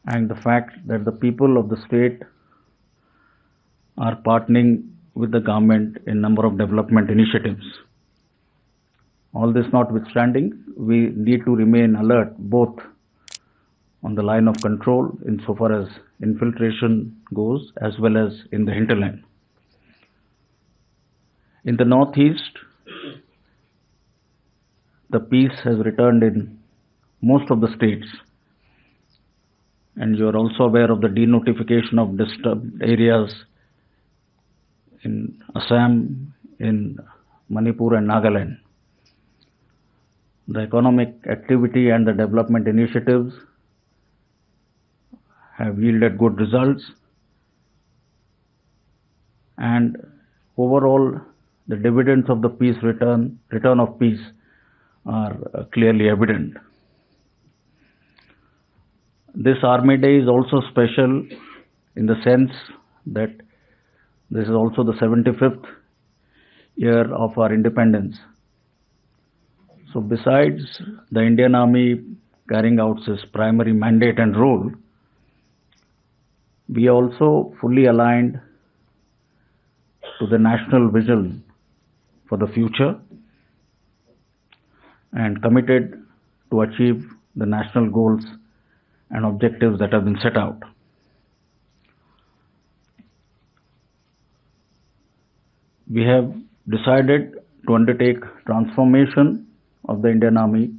and the fact that the people of the state are partnering with the government in number of development initiatives. All this notwithstanding, we need to remain alert both on the line of control insofar as infiltration goes, as well as in the hinterland. In the northeast, the peace has returned in most of the states, and you are also aware of the denotification of disturbed areas in Assam, in Manipur and Nagaland. The economic activity and the development initiatives have yielded good results, and overall the dividends of the return of peace are clearly evident. This Army Day is also special in the sense that this is also the 75th year of our independence. So besides the Indian Army carrying out its primary mandate and role, we also fully aligned to the national vision for the future and committed to achieve the national goals and objectives that have been set out. We have decided to undertake transformation of the Indian Army,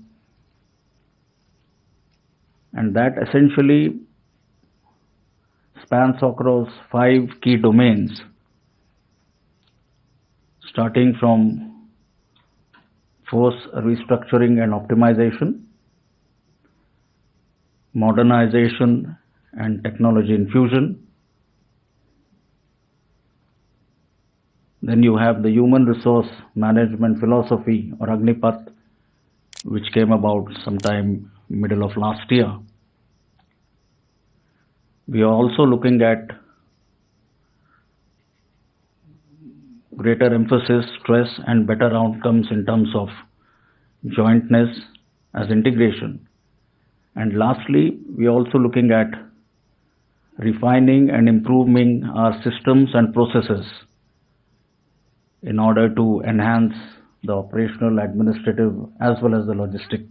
and that essentially spans across 5 key domains, starting from force restructuring and optimization, modernization and technology infusion. Then you have the human resource management philosophy, or Agnipath, which came about sometime middle of last year. We are also looking at greater emphasis, stress, and better outcomes in terms of jointness as integration. And lastly, we are also looking at refining and improving our systems and processes in order to enhance the operational, administrative, as well as the logistic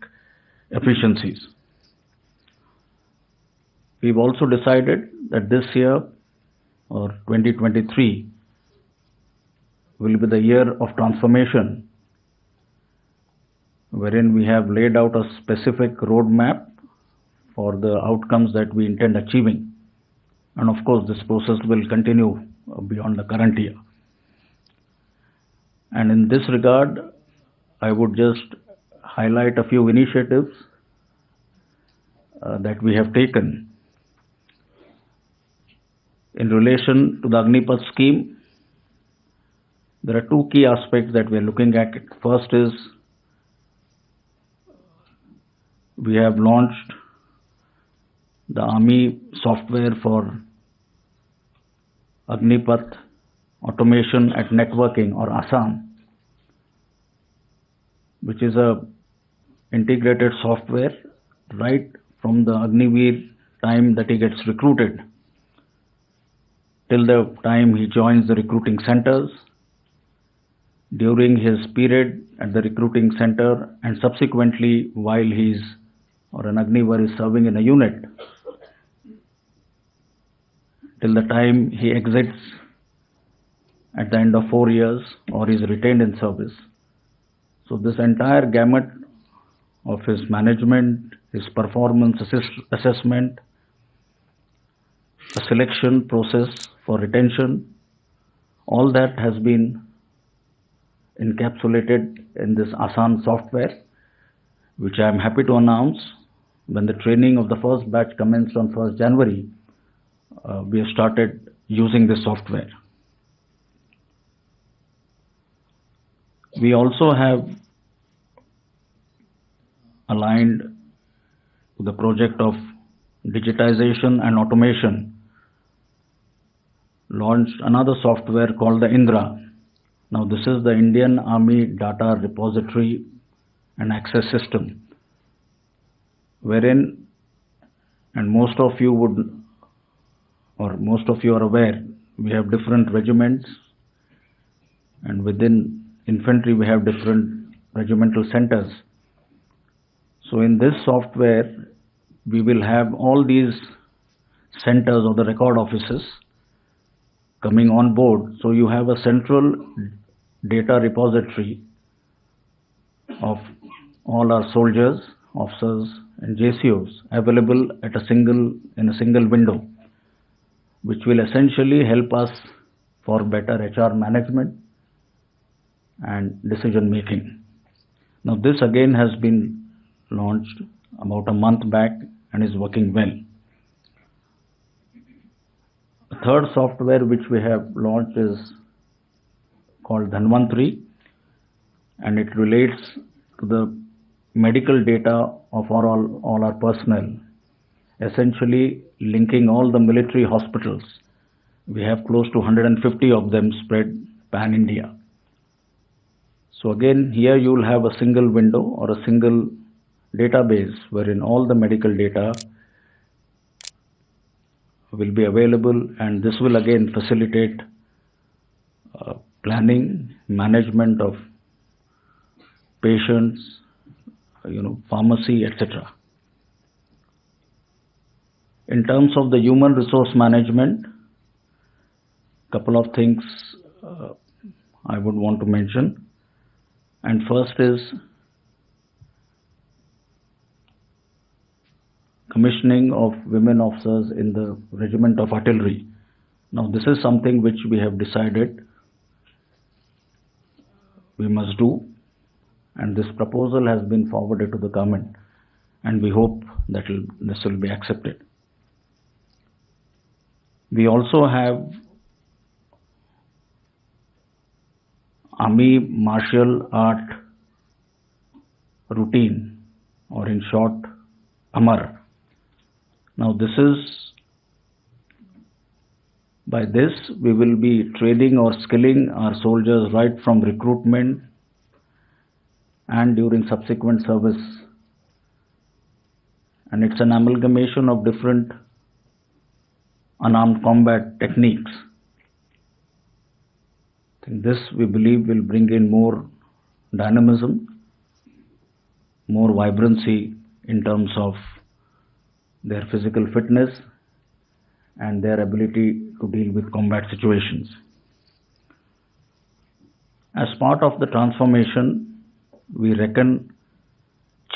efficiencies. We've also decided that this year, or 2023, will be the year of transformation, wherein we have laid out a specific roadmap for the outcomes that we intend achieving. And of course, this process will continue beyond the current year. And in this regard, I would just highlight a few initiatives that we have taken. In relation to the Agnipath scheme, there are 2 key aspects that we are looking at. First is, we have launched the Army software for Agnipath automation at networking, or Assam, which is a integrated software right from the Agniveer time that he gets recruited till the time he joins the recruiting centers, during his period at the recruiting center, and subsequently while he's, or an Agniveer is serving in a unit, till the time he exits at the end of 4 years or is retained in service. So this entire gamut of his management, his performance assessment, the selection process for retention, all that has been encapsulated in this Assam software, which I am happy to announce. When the training of the first batch commenced on 1st January, we have started using this software. We also have aligned to the project of digitization and automation, launched another software called the Indra. Now this is the Indian Army Data Repository and Access System, wherein And most of you would, or most of you are aware, we have different regiments, and within infantry we have different regimental centers. So in this software, we will have all these centers or the record offices coming on board. So you have a central data repository of all our soldiers, officers, and JCOs available at in a single window, which will essentially help us for better HR management and decision making. Now this again has been launched about a month back and is working well. The third software which we have launched is called Dhanvantri, and it relates to the medical data of all our personnel, essentially linking all the military hospitals. We have close to 150 of them spread pan-India. So again, here you will have a single window or a single database wherein all the medical data will be available, and this will again facilitate planning, management of patients, pharmacy, etc. In terms of the human resource management, couple of things I would want to mention. And first is commissioning of women officers in the regiment of artillery. Now this is something which we have decided we must do, and this proposal has been forwarded to the government, and we hope that this will be accepted. We also have Army Martial Art Routine, or in short, AMAR. Now by this we will be training or skilling our soldiers right from recruitment and during subsequent service. And it's an amalgamation of different unarmed combat techniques. This, we believe, will bring in more dynamism, more vibrancy in terms of their physical fitness and their ability to deal with combat situations. As part of the transformation, we reckon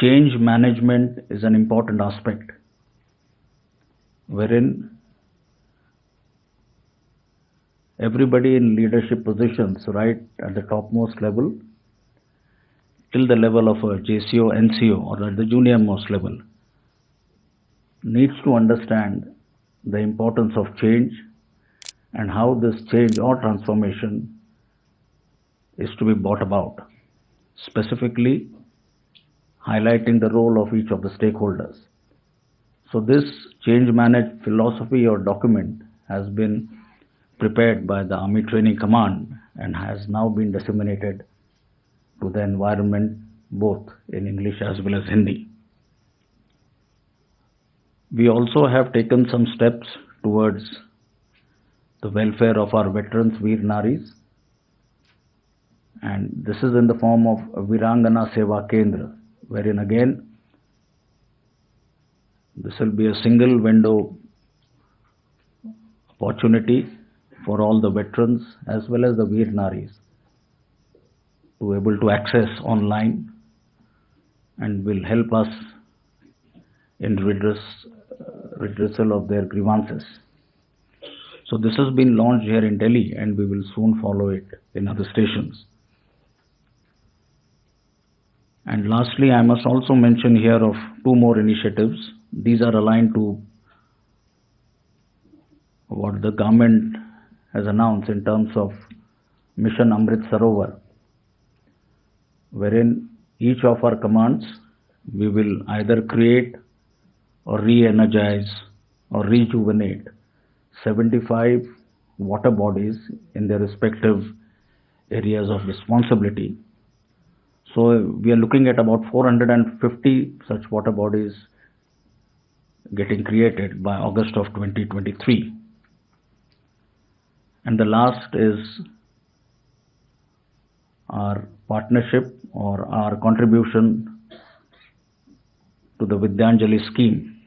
change management is an important aspect, wherein everybody in leadership positions, right at the topmost level, till the level of a JCO, NCO, or at the junior most level, needs to understand the importance of change and how this change or transformation is to be brought about, specifically highlighting the role of each of the stakeholders. So this change management philosophy or document has been prepared by the Army Training Command and has now been disseminated to the environment both in English as well as Hindi. We also have taken some steps towards the welfare of our veterans, Veer Naris, and this is in the form of a Virangana Seva Kendra, wherein again this will be a single window opportunity for all the veterans as well as the Veer Naris to be able to access online, and will help us in redressal of their grievances. So this has been launched here in Delhi, and we will soon follow it in other stations. And lastly, I must also mention here of two more initiatives. These are aligned to what the government has announced in terms of Mission Amrit Sarovar, wherein each of our commands, we will either create or re-energize or rejuvenate 75 water bodies in their respective areas of responsibility. So we are looking at about 450 such water bodies getting created by August of 2023. And the last is our partnership or our contribution to the Vidyanjali scheme,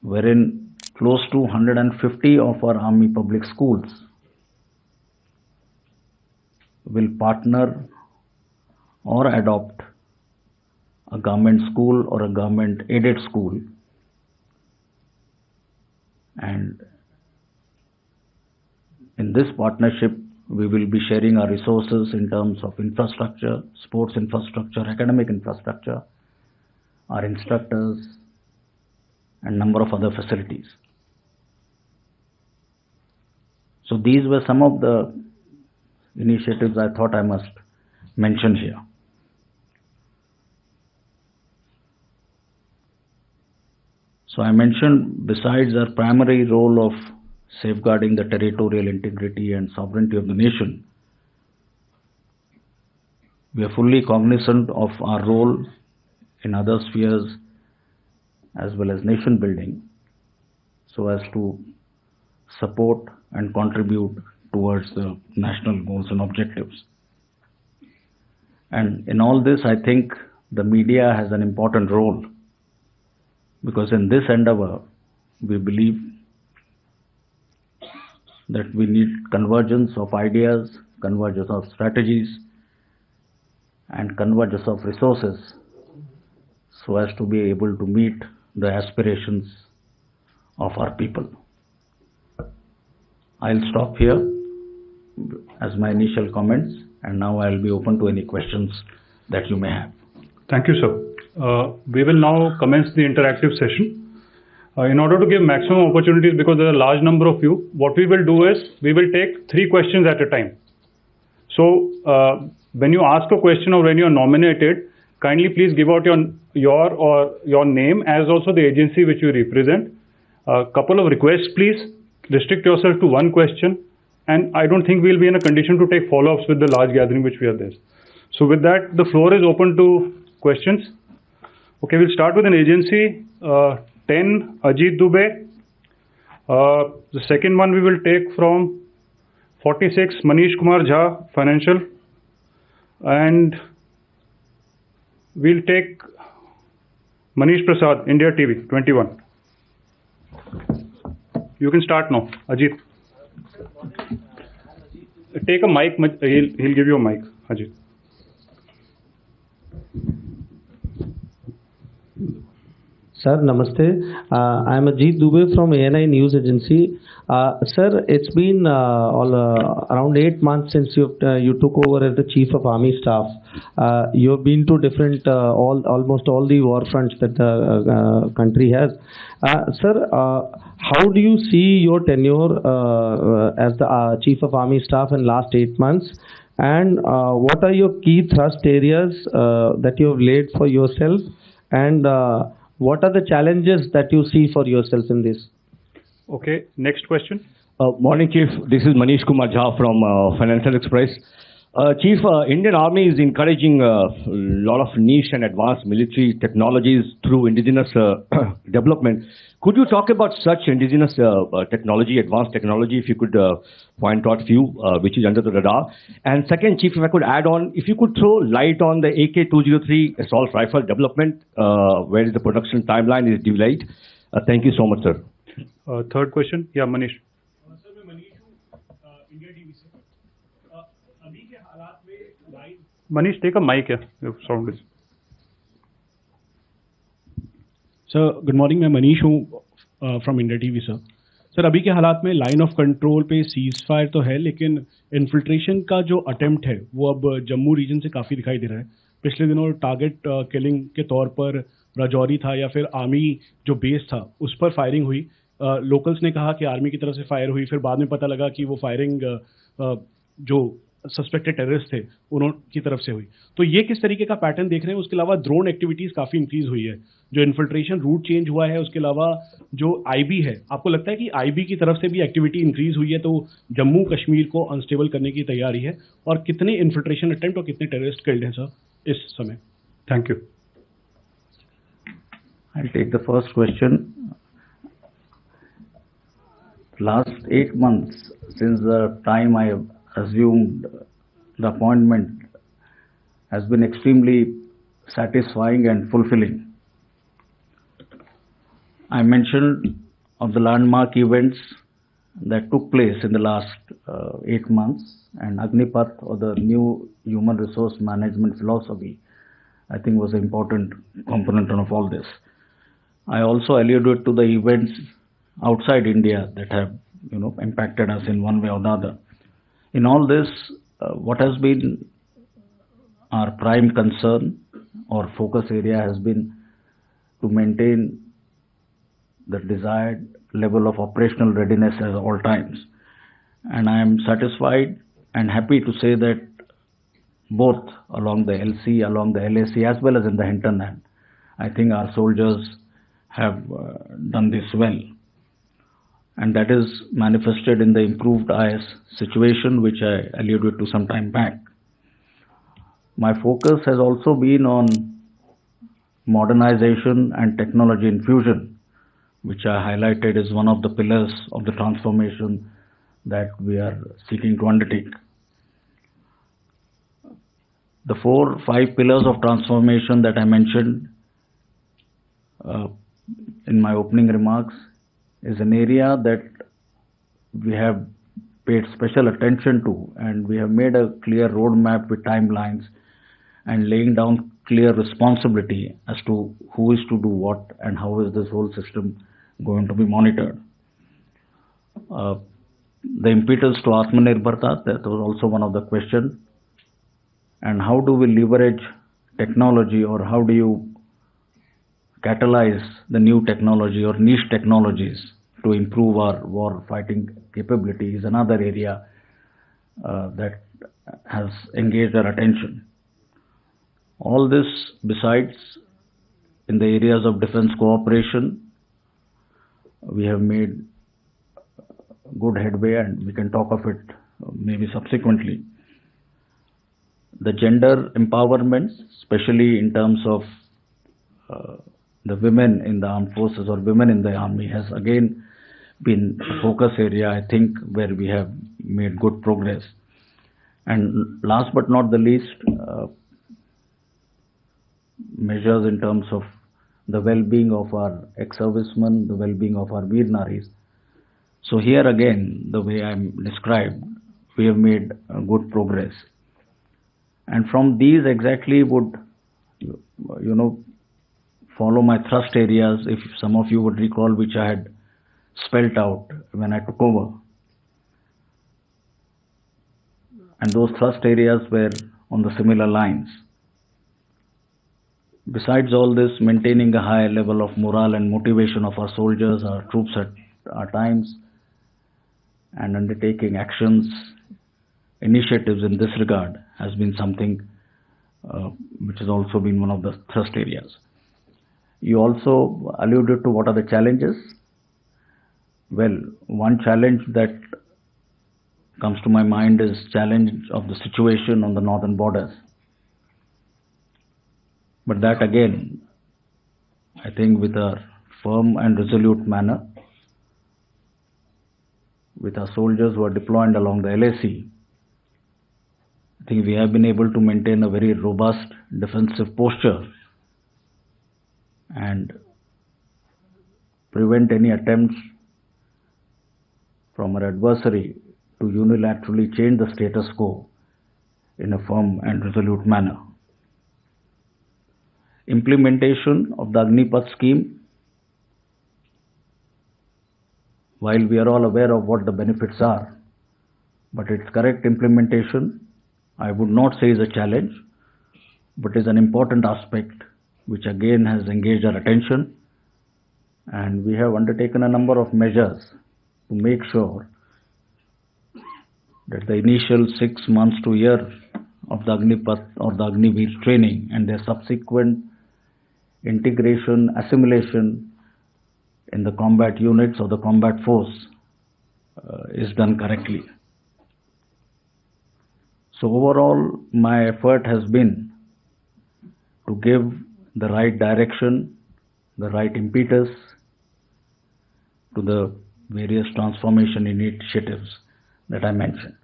wherein close to 150 of our Army public schools will partner or adopt a government school or a government aided school, and in this partnership we will be sharing our resources in terms of infrastructure, sports infrastructure, academic infrastructure, our instructors, and number of other facilities. So these were some of the initiatives I thought I must mention here. So I mentioned, besides our primary role of safeguarding the territorial integrity and sovereignty of the nation, we are fully cognizant of our role in other spheres as well as nation building, so as to support and contribute towards the national goals and objectives. And in all this, I think the media has an important role, because in this endeavor, we believe that we need convergence of ideas, convergence of strategies, and convergence of resources, so as to be able to meet the aspirations of our people. I'll stop here as my initial comments, and now I'll be open to any questions that you may have. Thank you, sir. We will now commence the interactive session. In order to give maximum opportunities, because there are a large number of you, what we will do is we will take 3 questions at a time. So when you ask a question or when you are nominated, kindly please give out your name as also the agency which you represent. A couple of requests, please. Restrict yourself to 1 question, and I don't think we'll be in a condition to take follow-ups with the large gathering which we are there. So with that, the floor is open to questions. Okay, we'll start with an agency. 10, Ajit Dubey. The second one we will take from 46, Manish Kumar Jha, Financial. And we'll take Manish Prasad, India TV, 21. You can start now, Ajit. Take a mic, he'll give you a mic, Ajit. Sir, namaste. I am Ajit Dubey from ANI News Agency. Sir, it's been around 8 months since you took over as the Chief of Army Staff. You have been to different, almost all the war fronts that the country has. Sir, how do you see your tenure as the Chief of Army Staff in last 8 months? And what are your key thrust areas that you have laid for yourself? And what are the challenges that you see for yourself in this? Okay, next question. Morning, Chief. This is Manish Kumar Jha from Financial Express. Chief, Indian Army is encouraging a lot of niche and advanced military technologies through indigenous development. Could you talk about such indigenous technology, advanced technology, if you could point out a few which is under the radar? And second, Chief, if I could add on, if you could throw light on the AK-203 assault rifle development, where the production timeline is delayed. Thank you so much, sir. Third question. Yeah, Manish. Sir, मैं मनीष हूँ, India TV से. अभी के हालात में live. Manish, take a mic here. Your sound is. Sir good morning, मैं मनीष हूँ from India TV sir. Sir अभी के हालात में लाइन ऑफ कंट्रोल पे सीज फायर तो है, लेकिन इन्फिल्ट्रेशन का जो अटेम्प्ट है वो अब जम्मू रीजन से काफ़ी दिखाई दे रहा है. पिछले दिनों टारगेट किलिंग के तौर पर राजौरी था या फिर आर्मी जो बेस था उस पर फायरिंग हुई. लोकल्स ने कहा कि आर्मी की तरफ से फायर हुई, फिर बाद में पता लगा कि वो फायरिंग जो सस्पेक्टेड टेररिस्ट थे उनकी तरफ से हुई. तो ये किस तरीके का पैटर्न देख रहे हैं? उसके अलावा ड्रोन एक्टिविटीज़ काफ़ी इंक्रीज हुई है, जो इन्फिल्ट्रेशन रूट चेंज हुआ है. उसके अलावा जो आईबी है, आपको लगता है कि आईबी की तरफ से भी एक्टिविटी इंक्रीज हुई है, तो जम्मू कश्मीर को अनस्टेबल करने की तैयारी है? और कितने इन्फिल्ट्रेशन अटेम्प्ट और कितने टेररिस्ट किल्ड हैं सर इस समय? Thank you. I'll take the first question. Last 8 months since the time I assumed the appointment has been extremely satisfying and fulfilling. I mentioned of the landmark events that took place in the last 8 months, and Agnipath, or the new human resource management philosophy, I think was an important component of all this. I also alluded to the events outside India that have impacted us in one way or another. In all this, what has been our prime concern or focus area has been to maintain the desired level of operational readiness at all times. And I am satisfied and happy to say that both along the LC, along the LAC, as well as in the hinterland, I think our soldiers have done this well. And that is manifested in the improved IS situation, which I alluded to some time back. My focus has also been on modernization and technology infusion, which I highlighted as one of the pillars of the transformation that we are seeking to undertake. The 4-5 pillars of transformation that I mentioned in my opening remarks is an area that we have paid special attention to, and we have made a clear roadmap with timelines and laying down clear responsibility as to who is to do what and how is this whole system going to be monitored. The impetus to Atmanirbharta, that was also one of the questions. And how do we leverage technology, or how do you catalyze the new technology or niche technologies to improve our war fighting capability is another area that has engaged our attention. All this besides, in the areas of defense cooperation, we have made good headway, and we can talk of it maybe subsequently. The gender empowerment, especially in terms of the women in the armed forces or women in the army, has again been a focus area, I think, where we have made good progress. And last but not the least, measures in terms of the well-being of our ex-servicemen, the well-being of our Veer Naris. So here again, the way I'm described, we have made good progress. And from these exactly would, follow my thrust areas, if some of you would recall, which I had spelt out when I took over. And those thrust areas were on the similar lines. Besides all this, maintaining a high level of morale and motivation of our soldiers, our troops at our times, and undertaking actions, initiatives in this regard has been something which has also been one of the thrust areas. You also alluded to what are the challenges. Well, one challenge that comes to my mind is challenge of the situation on the northern borders. But that again, I think with a firm and resolute manner, with our soldiers who are deployed along the LAC, I think we have been able to maintain a very robust defensive posture and prevent any attempts from our adversary to unilaterally change the status quo in a firm and resolute manner. Implementation of the Agnipath scheme, while we are all aware of what the benefits are, but its correct implementation, I would not say is a challenge, but is an important aspect which again has engaged our attention, and we have undertaken a number of measures to make sure that the initial 6 months to a year of the Agnipath or the Agniveer training and their subsequent integration, assimilation in the combat units or the combat force is done correctly. So overall, my effort has been to give the right direction, the right impetus to the various transformation initiatives that I mentioned.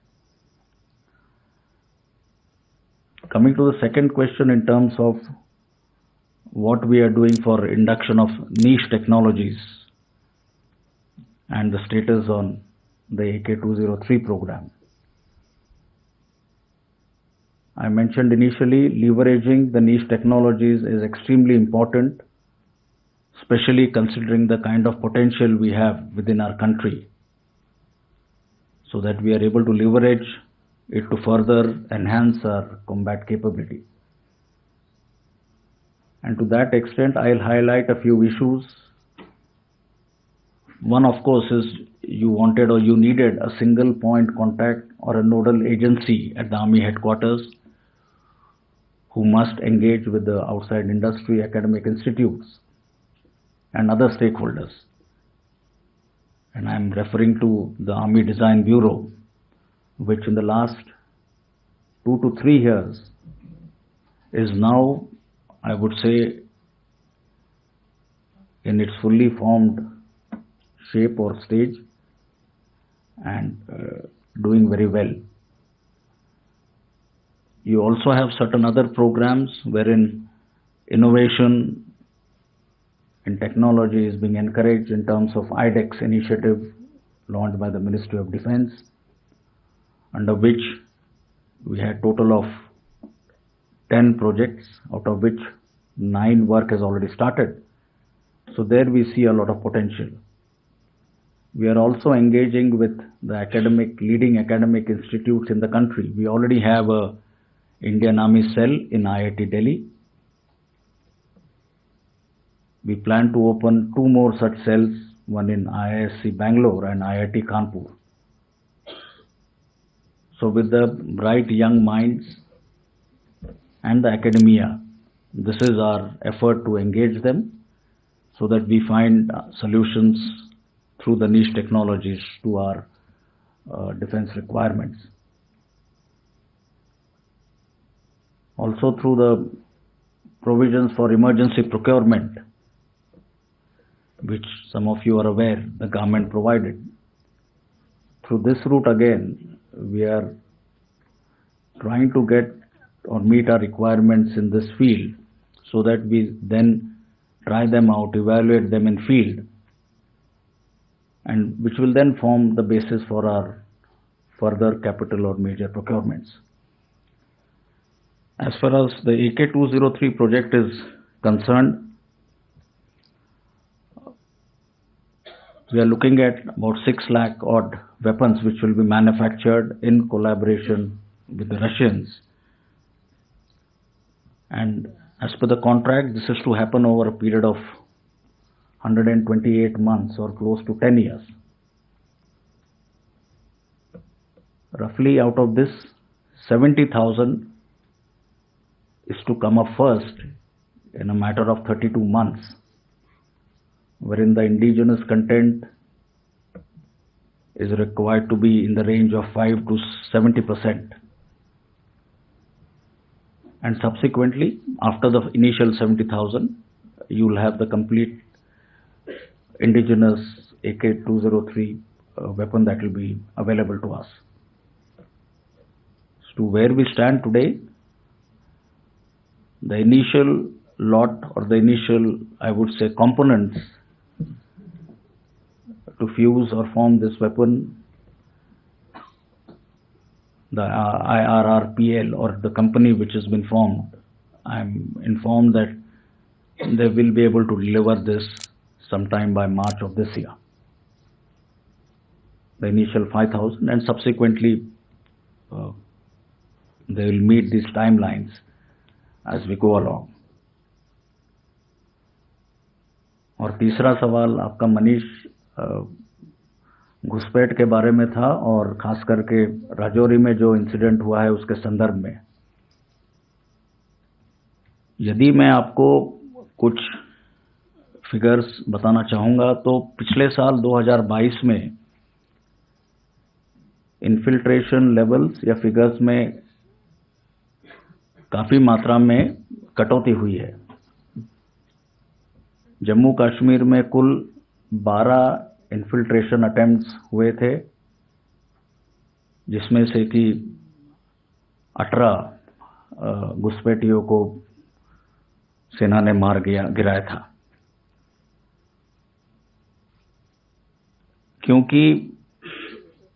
Coming to the second question in terms of what we are doing for induction of niche technologies and the status on the AK-203 program. I mentioned initially leveraging the niche technologies is extremely important, especially considering the kind of potential we have within our country, so that we are able to leverage it to further enhance our combat capability. And to that extent, I'll highlight a few issues. One, of course, is you wanted or you needed a single point contact or a nodal agency at the Army headquarters who must engage with the outside industry, academic institutes, and other stakeholders. And I'm referring to the Army Design Bureau, which in the last 2 to 3 years is now, I would say, in its fully formed shape or stage and doing very well. You also have certain other programs wherein innovation in technology is being encouraged in terms of IDEX initiative launched by the Ministry of Defense, under which we had total of 10 projects, out of which 9 work has already started. So there we see a lot of potential. We are also engaging with the leading academic institutes in the country. We already have a Indian Army cell in IIT Delhi. We plan to open 2 more such cells, one in IISc Bangalore and IIT Kanpur. So with the bright young minds and the academia, this is our effort to engage them so that we find solutions through the niche technologies to our defense requirements. Also through the provisions for emergency procurement, which some of you are aware the government provided. Through this route again, we are trying to get or meet our requirements in this field so that we then try them out, evaluate them in field, and which will then form the basis for our further capital or major procurements. As far as the AK-203 project is concerned, we are looking at about 6 lakh odd weapons which will be manufactured in collaboration with the Russians. And as per the contract, this is to happen over a period of 128 months or close to 10 years. Roughly out of this, 70,000 is to come up first in a matter of 32 months, wherein the indigenous content is required to be in the range of 5 to 70%. And subsequently, after the initial 70,000, you will have the complete indigenous AK-203 weapon that will be available to us. So where we stand today, the initial lot or the initial, I would say, components to fuse or form this weapon, the IRRPL or the company which has been formed, I'm informed that they will be able to deliver this sometime by March of this year. The initial 5,000 and subsequently they will meet these timelines as we go along. और तीसरा सवाल आपका मनीष घुसपैठ के बारे में था और खास करके राजौरी में जो इंसिडेंट हुआ है उसके संदर्भ में। यदि मैं आपको कुछ फिगर्स बताना चाहूँगा तो पिछले साल 2022 में इन्फिल्ट्रेशन लेवल्स या फिगर्स में काफ़ी मात्रा में कटौती हुई है, जम्मू कश्मीर में कुल 12 इन्फिल्ट्रेशन अटेम्प्ट्स हुए थे, जिसमें से कि 18 घुसपैठियों को सेना ने मार गिराया था। क्योंकि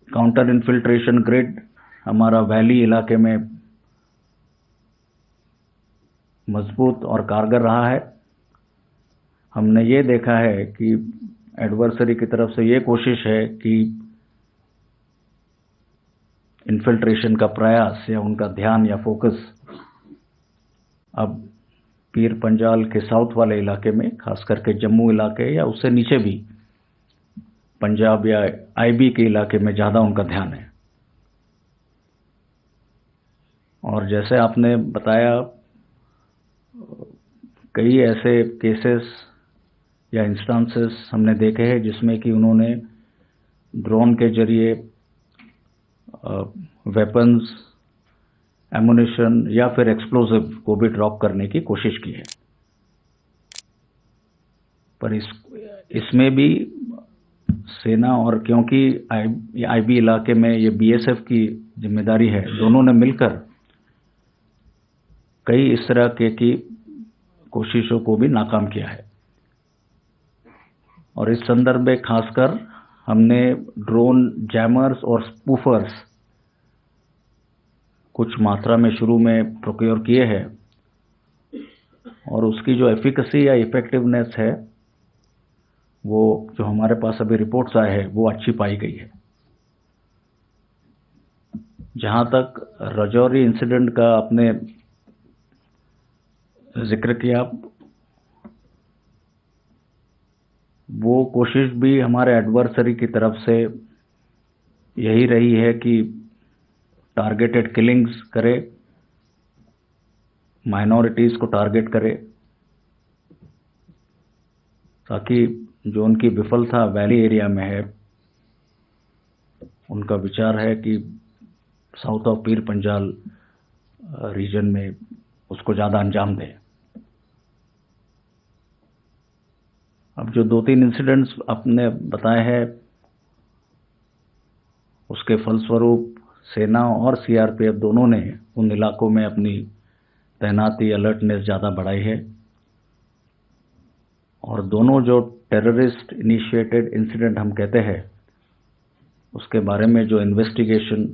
काउंटर इन्फिल्ट्रेशन ग्रिड हमारा वैली इलाके में मजबूत और कारगर रहा है, हमने ये देखा है कि एडवर्सरी की तरफ से ये कोशिश है कि इन्फिल्ट्रेशन का प्रयास या उनका ध्यान या फोकस अब पीर पंजाल के साउथ वाले इलाके में, खास करके जम्मू इलाके या उससे नीचे भी पंजाब या आईबी के इलाके में ज़्यादा उनका ध्यान है। और जैसे आपने बताया, कई ऐसे केसेस या इंस्टांसेस हमने देखे हैं जिसमें कि उन्होंने ड्रोन के जरिए वेपन्स, एमुनिशन या फिर एक्सप्लोजिव को भी ड्रॉप करने की कोशिश की है। पर इसमें भी सेना, और क्योंकि आईबी इलाके में ये बीएसएफ की जिम्मेदारी है, दोनों ने मिलकर कई इस तरह की कोशिशों को भी नाकाम किया है। और इस संदर्भ में खासकर हमने ड्रोन जैमर्स और स्पूफर्स कुछ मात्रा में शुरू में प्रोक्योर किए हैं, और उसकी जो एफिकेसी या इफेक्टिवनेस है, वो जो हमारे पास अभी रिपोर्ट्स आए हैं वो अच्छी पाई गई है। जहां तक राजौरी इंसिडेंट का आपने जिक्र किया, वो कोशिश भी हमारे एडवर्सरी की तरफ से यही रही है कि टारगेटेड किलिंग्स करे, माइनॉरिटीज को टारगेट करे, ताकि जो उनकी विफलता वैली एरिया में है, उनका विचार है कि south of Pir Panjal reason में उसको ज़्यादा अंजाम दें। अब जो 2-3 इंसिडेंट्स आपने बताए हैं, उसके फलस्वरूप सेना और सीआरपीएफ दोनों ने उन इलाकों में अपनी तैनाती, अलर्टनेस ज़्यादा बढ़ाई है। और दोनों जो टेररिस्ट इनिशिएटेड इंसिडेंट हम कहते हैं, उसके बारे में जो इन्वेस्टिगेशन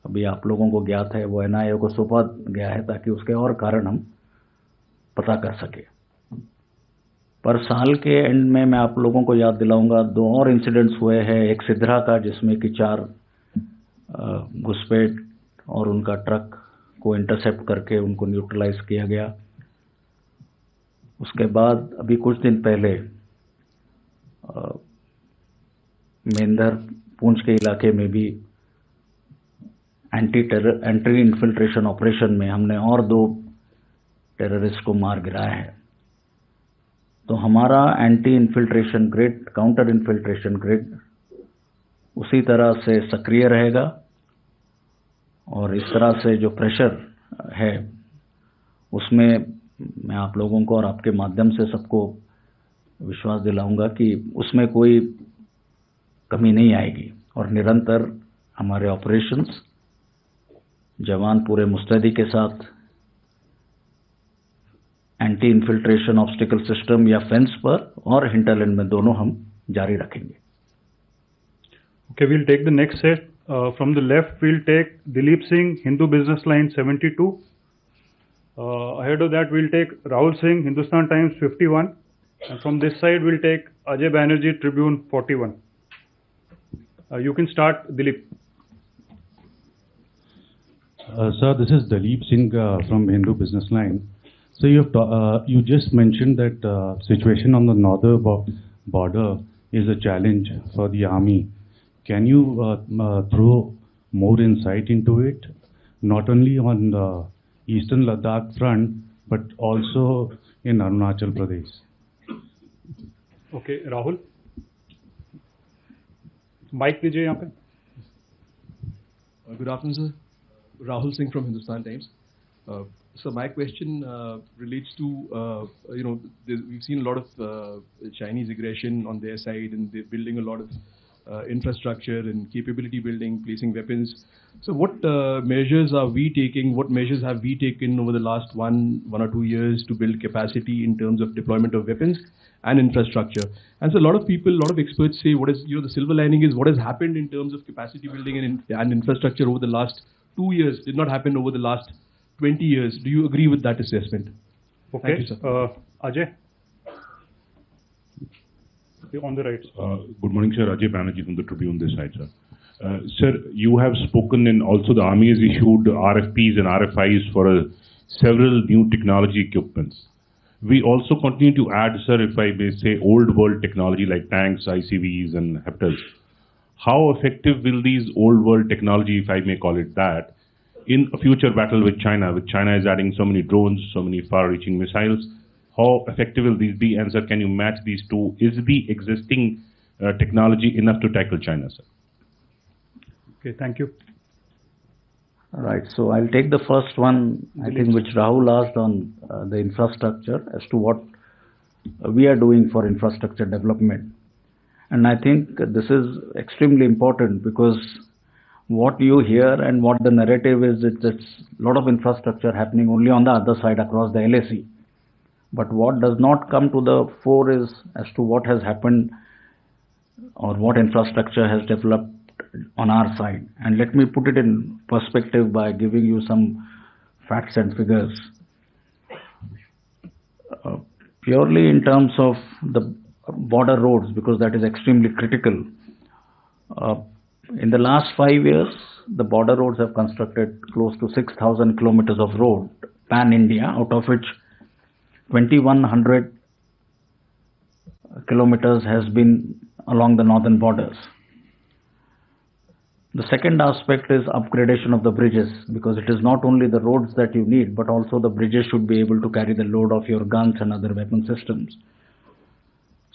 अभी आप लोगों को ज्ञात है, वो एनआईए को सौंपा गया है ताकि उसके और कारण हम पता कर सके। पर साल के एंड में मैं आप लोगों को याद दिलाऊंगा, 2 और इंसिडेंट्स हुए हैं। एक सिद्धरा का, जिसमें कि 4 घुसपैठ और उनका ट्रक को इंटरसेप्ट करके उनको न्यूट्रलाइज किया गया। उसके बाद अभी कुछ दिन पहले मेंढर पूंछ के इलाके में भी एंटी इन्फिल्ट्रेशन ऑपरेशन में हमने और 2 टेररिस्ट को मार गिराया है। तो हमारा anti infiltration grid, counter infiltration grid उसी तरह से सक्रिय रहेगा, और इस तरह से जो प्रेशर है उसमें मैं आप लोगों को और आपके माध्यम से सबको विश्वास दिलाऊंगा कि उसमें कोई कमी नहीं आएगी। और निरंतर हमारे ऑपरेशंस, जवान पूरे मुस्तैदी के साथ एंटी इन्फिल्ट्रेशन ऑब्स्टिकल सिस्टम या फेंस पर और हिंटरलैंड में दोनों हम जारी रखेंगे। Okay, we'll take the next set. From the left, we'll take Dilip Singh, Hindu Business Line 72. Ahead of that, we'll take Rahul Singh, Hindustan Times 51. And from this side, we'll take Ajay Banerjee, Tribune 41. You can start, Dilip. Sir, this is Dalip Singh from Hindu Business Line. So you just mentioned that situation on the northern border is a challenge for the army. Can you throw more insight into it, not only on the eastern Ladakh front, but also in Arunachal Pradesh? Okay, Rahul. Mic दीजिए यहाँ पे. Good afternoon, sir. Rahul Singh from Hindustan Times. So my question relates to, we've seen a lot of Chinese aggression on their side, and they're building a lot of infrastructure and capability building, placing weapons. So what measures are we taking? What measures have we taken over the last one or 2 years to build capacity in terms of deployment of weapons and infrastructure? And so a lot of people, a lot of experts say what is, the silver lining is what has happened in terms of capacity building and infrastructure over the last 2 years did not happen over the last 20 years. Do you agree with that assessment? Okay. Thank you, sir. Ajay? On the right. Good morning, sir. Ajay Banerjee from the Tribune this side, sir. Sir, you have spoken, and also the Army has issued RFPs and RFIs for several new technology equipments. We also continue to add, sir, if I may say, old world technology like tanks, ICVs, and Heptals. How effective will these old world technology, if I may call it that, in a future battle with China? With China is adding so many drones, so many far-reaching missiles. How effective will these be? And sir, can you match these two? Is the existing technology enough to tackle China, sir? Okay, thank you. All right, so I'll take the first one, I think, which Rahul asked on the infrastructure as to what we are doing for infrastructure development. And I think this is extremely important because what you hear and what the narrative is, it's a lot of infrastructure happening only on the other side across the LAC. But what does not come to the fore is as to what has happened or what infrastructure has developed on our side. And let me put it in perspective by giving you some facts and figures. Purely in terms of the border roads, because that is extremely critical. In the last 5 years, the border roads have constructed close to 6,000 kilometers of road pan-India, out of which 2,100 kilometers has been along the northern borders. The second aspect is upgradation of the bridges, because it is not only the roads that you need, but also the bridges should be able to carry the load of your guns and other weapon systems.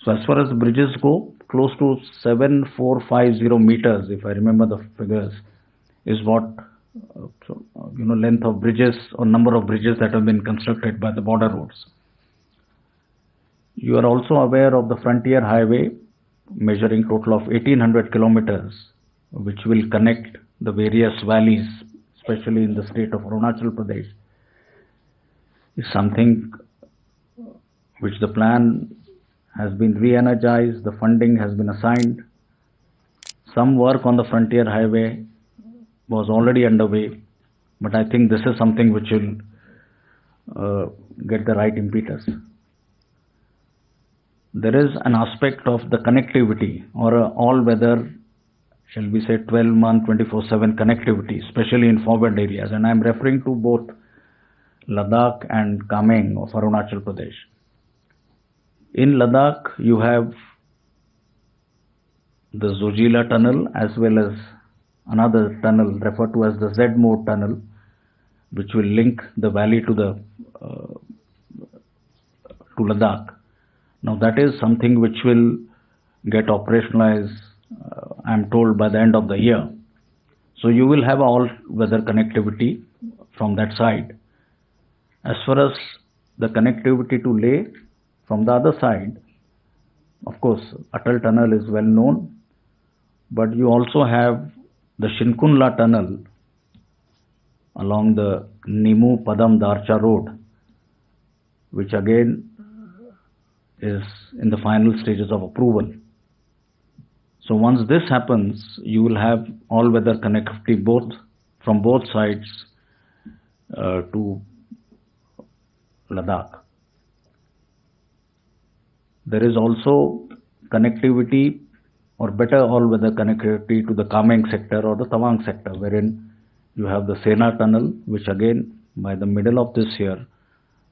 So as far as the bridges go, close to 7,450 meters, if I remember the figures, is what length of bridges or number of bridges that have been constructed by the border roads. You are also aware of the frontier highway measuring total of 1,800 kilometers, which will connect the various valleys, especially in the state of Arunachal Pradesh. Is something which the plan has been re-energized, the funding has been assigned. Some work on the frontier highway was already underway, but I think this is something which will get the right impetus. There is an aspect of the connectivity or all-weather, shall we say 12-month, 24/7 connectivity, especially in forward areas. And I'm referring to both Ladakh and Kameng of Arunachal Pradesh. In Ladakh, you have the Zojila tunnel as well as another tunnel referred to as the Z-Mode tunnel, which will link the valley to Ladakh. Now that is something which will get operationalized, I'm told, by the end of the year. So you will have all-weather connectivity from that side. As far as the connectivity to Leh, from the other side, of course, Atal Tunnel is well known, but you also have the Shinkunla Tunnel along the Nimu Padam Darcha Road, which again is in the final stages of approval. So once this happens, you will have all-weather connectivity from both sides to Ladakh. There is also connectivity or better all-weather connectivity to the Kameng sector or the Tawang sector, wherein you have the Sena Tunnel, which again by the middle of this year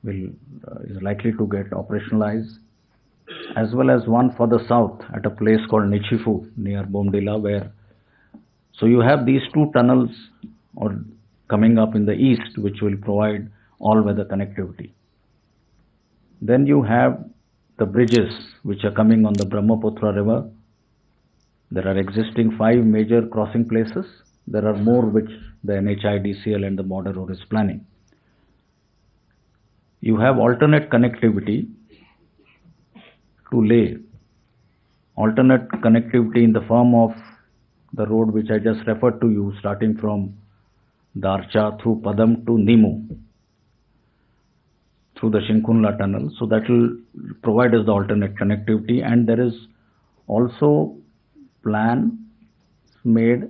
is likely to get operationalized, as well as one for the south at a place called Nichifu near Bomdila, so you have these two tunnels coming up in the east, which will provide all-weather connectivity. Then you have the bridges which are coming on the Brahmaputra river. There are existing 5 major crossing places. There are more which the NHIDCL and the Border Road is planning. You have alternate connectivity to lay. Alternate connectivity in the form of the road which I just referred to you, starting from Darcha through Padam to Nimu, through the Shinkunla tunnel. So that will provide us the alternate connectivity, and there is also plan made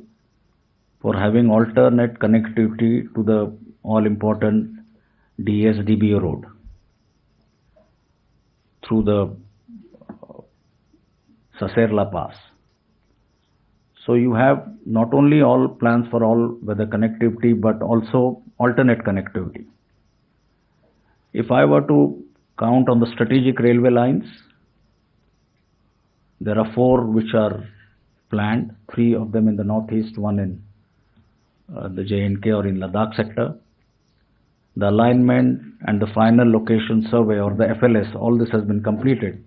for having alternate connectivity to the all important DSDBO road through the Saserla Pass. So you have not only all plans for all weather connectivity, but also alternate connectivity. If I were to count on the strategic railway lines, there are 4 which are planned, 3 of them in the northeast, 1 in the J&K or in Ladakh sector. The alignment and the final location survey, or the FLS, all this has been completed.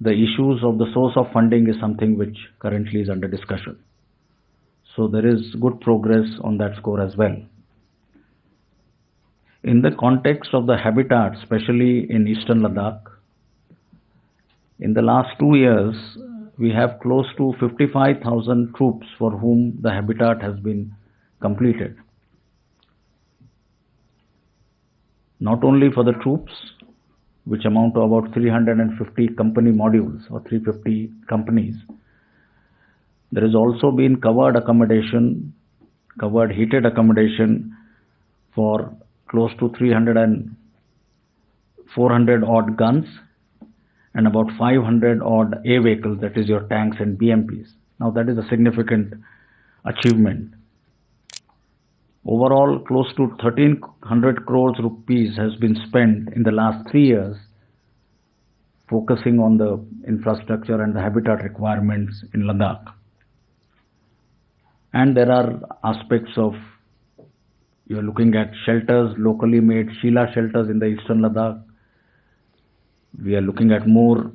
The issues of the source of funding is something which currently is under discussion. So there is good progress on that score as well. In the context of the habitat, especially in eastern Ladakh, in the last 2 years, we have close to 55,000 troops for whom the habitat has been completed. Not only for the troops, which amount to about 350 company modules or 350 companies, there has also been covered accommodation, covered heated accommodation for close to 400 odd guns and about 500 odd A vehicles, that is your tanks and BMPs. Now that is a significant achievement. Overall, close to 1300 crores rupees has been spent in the last 3 years focusing on the infrastructure and the habitat requirements in Ladakh. And there are aspects of, you are looking at shelters, locally made Sheela shelters in the eastern Ladakh. We are looking at more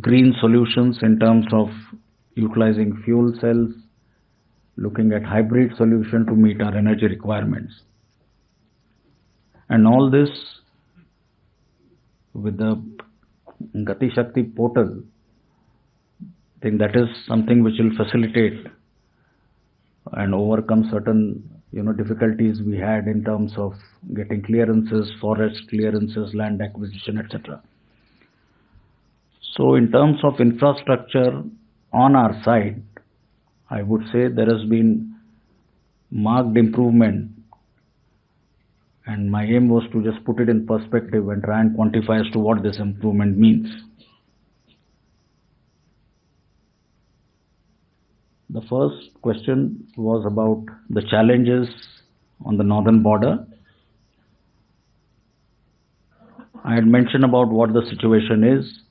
green solutions in terms of utilizing fuel cells, looking at hybrid solution to meet our energy requirements. And all this with the Gati Shakti portal, I think that is something which will facilitate and overcome certain difficulties we had in terms of getting clearances, forest clearances, land acquisition, etc. So in terms of infrastructure on our side, I would say there has been marked improvement, and my aim was to just put it in perspective and try and quantify as to what this improvement means. The first question was about the challenges on the northern border. I had mentioned about what the situation is,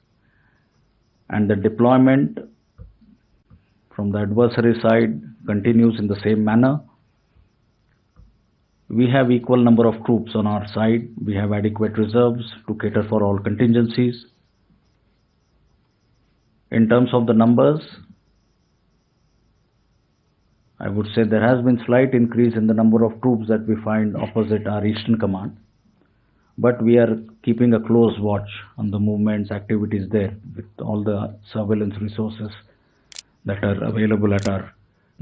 and the deployment from the adversary side continues in the same manner. We have equal number of troops on our side. We have adequate reserves to cater for all contingencies. In terms of the numbers, I would say there has been slight increase in the number of troops that we find opposite our eastern command, but we are keeping a close watch on the movements, activities there with all the surveillance resources that are available at our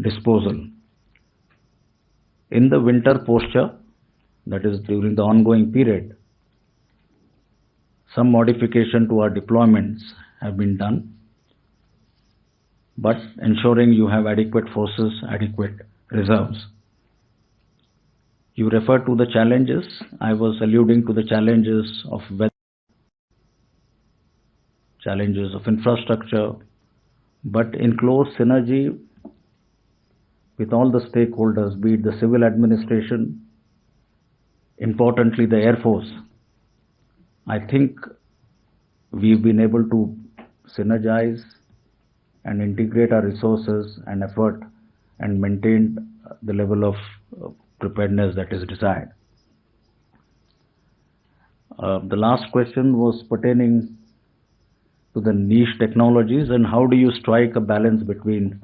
disposal. In the winter posture, that is during the ongoing period, some modification to our deployments have been done, but ensuring you have adequate forces, adequate reserves. You refer to the challenges. I was alluding to the challenges of weather, challenges of infrastructure, but in close synergy with all the stakeholders, be it the civil administration, importantly the Air Force. I think we've been able to synergize and integrate our resources and effort and maintain the level of preparedness that is desired. The last question was pertaining to the niche technologies and how do you strike a balance between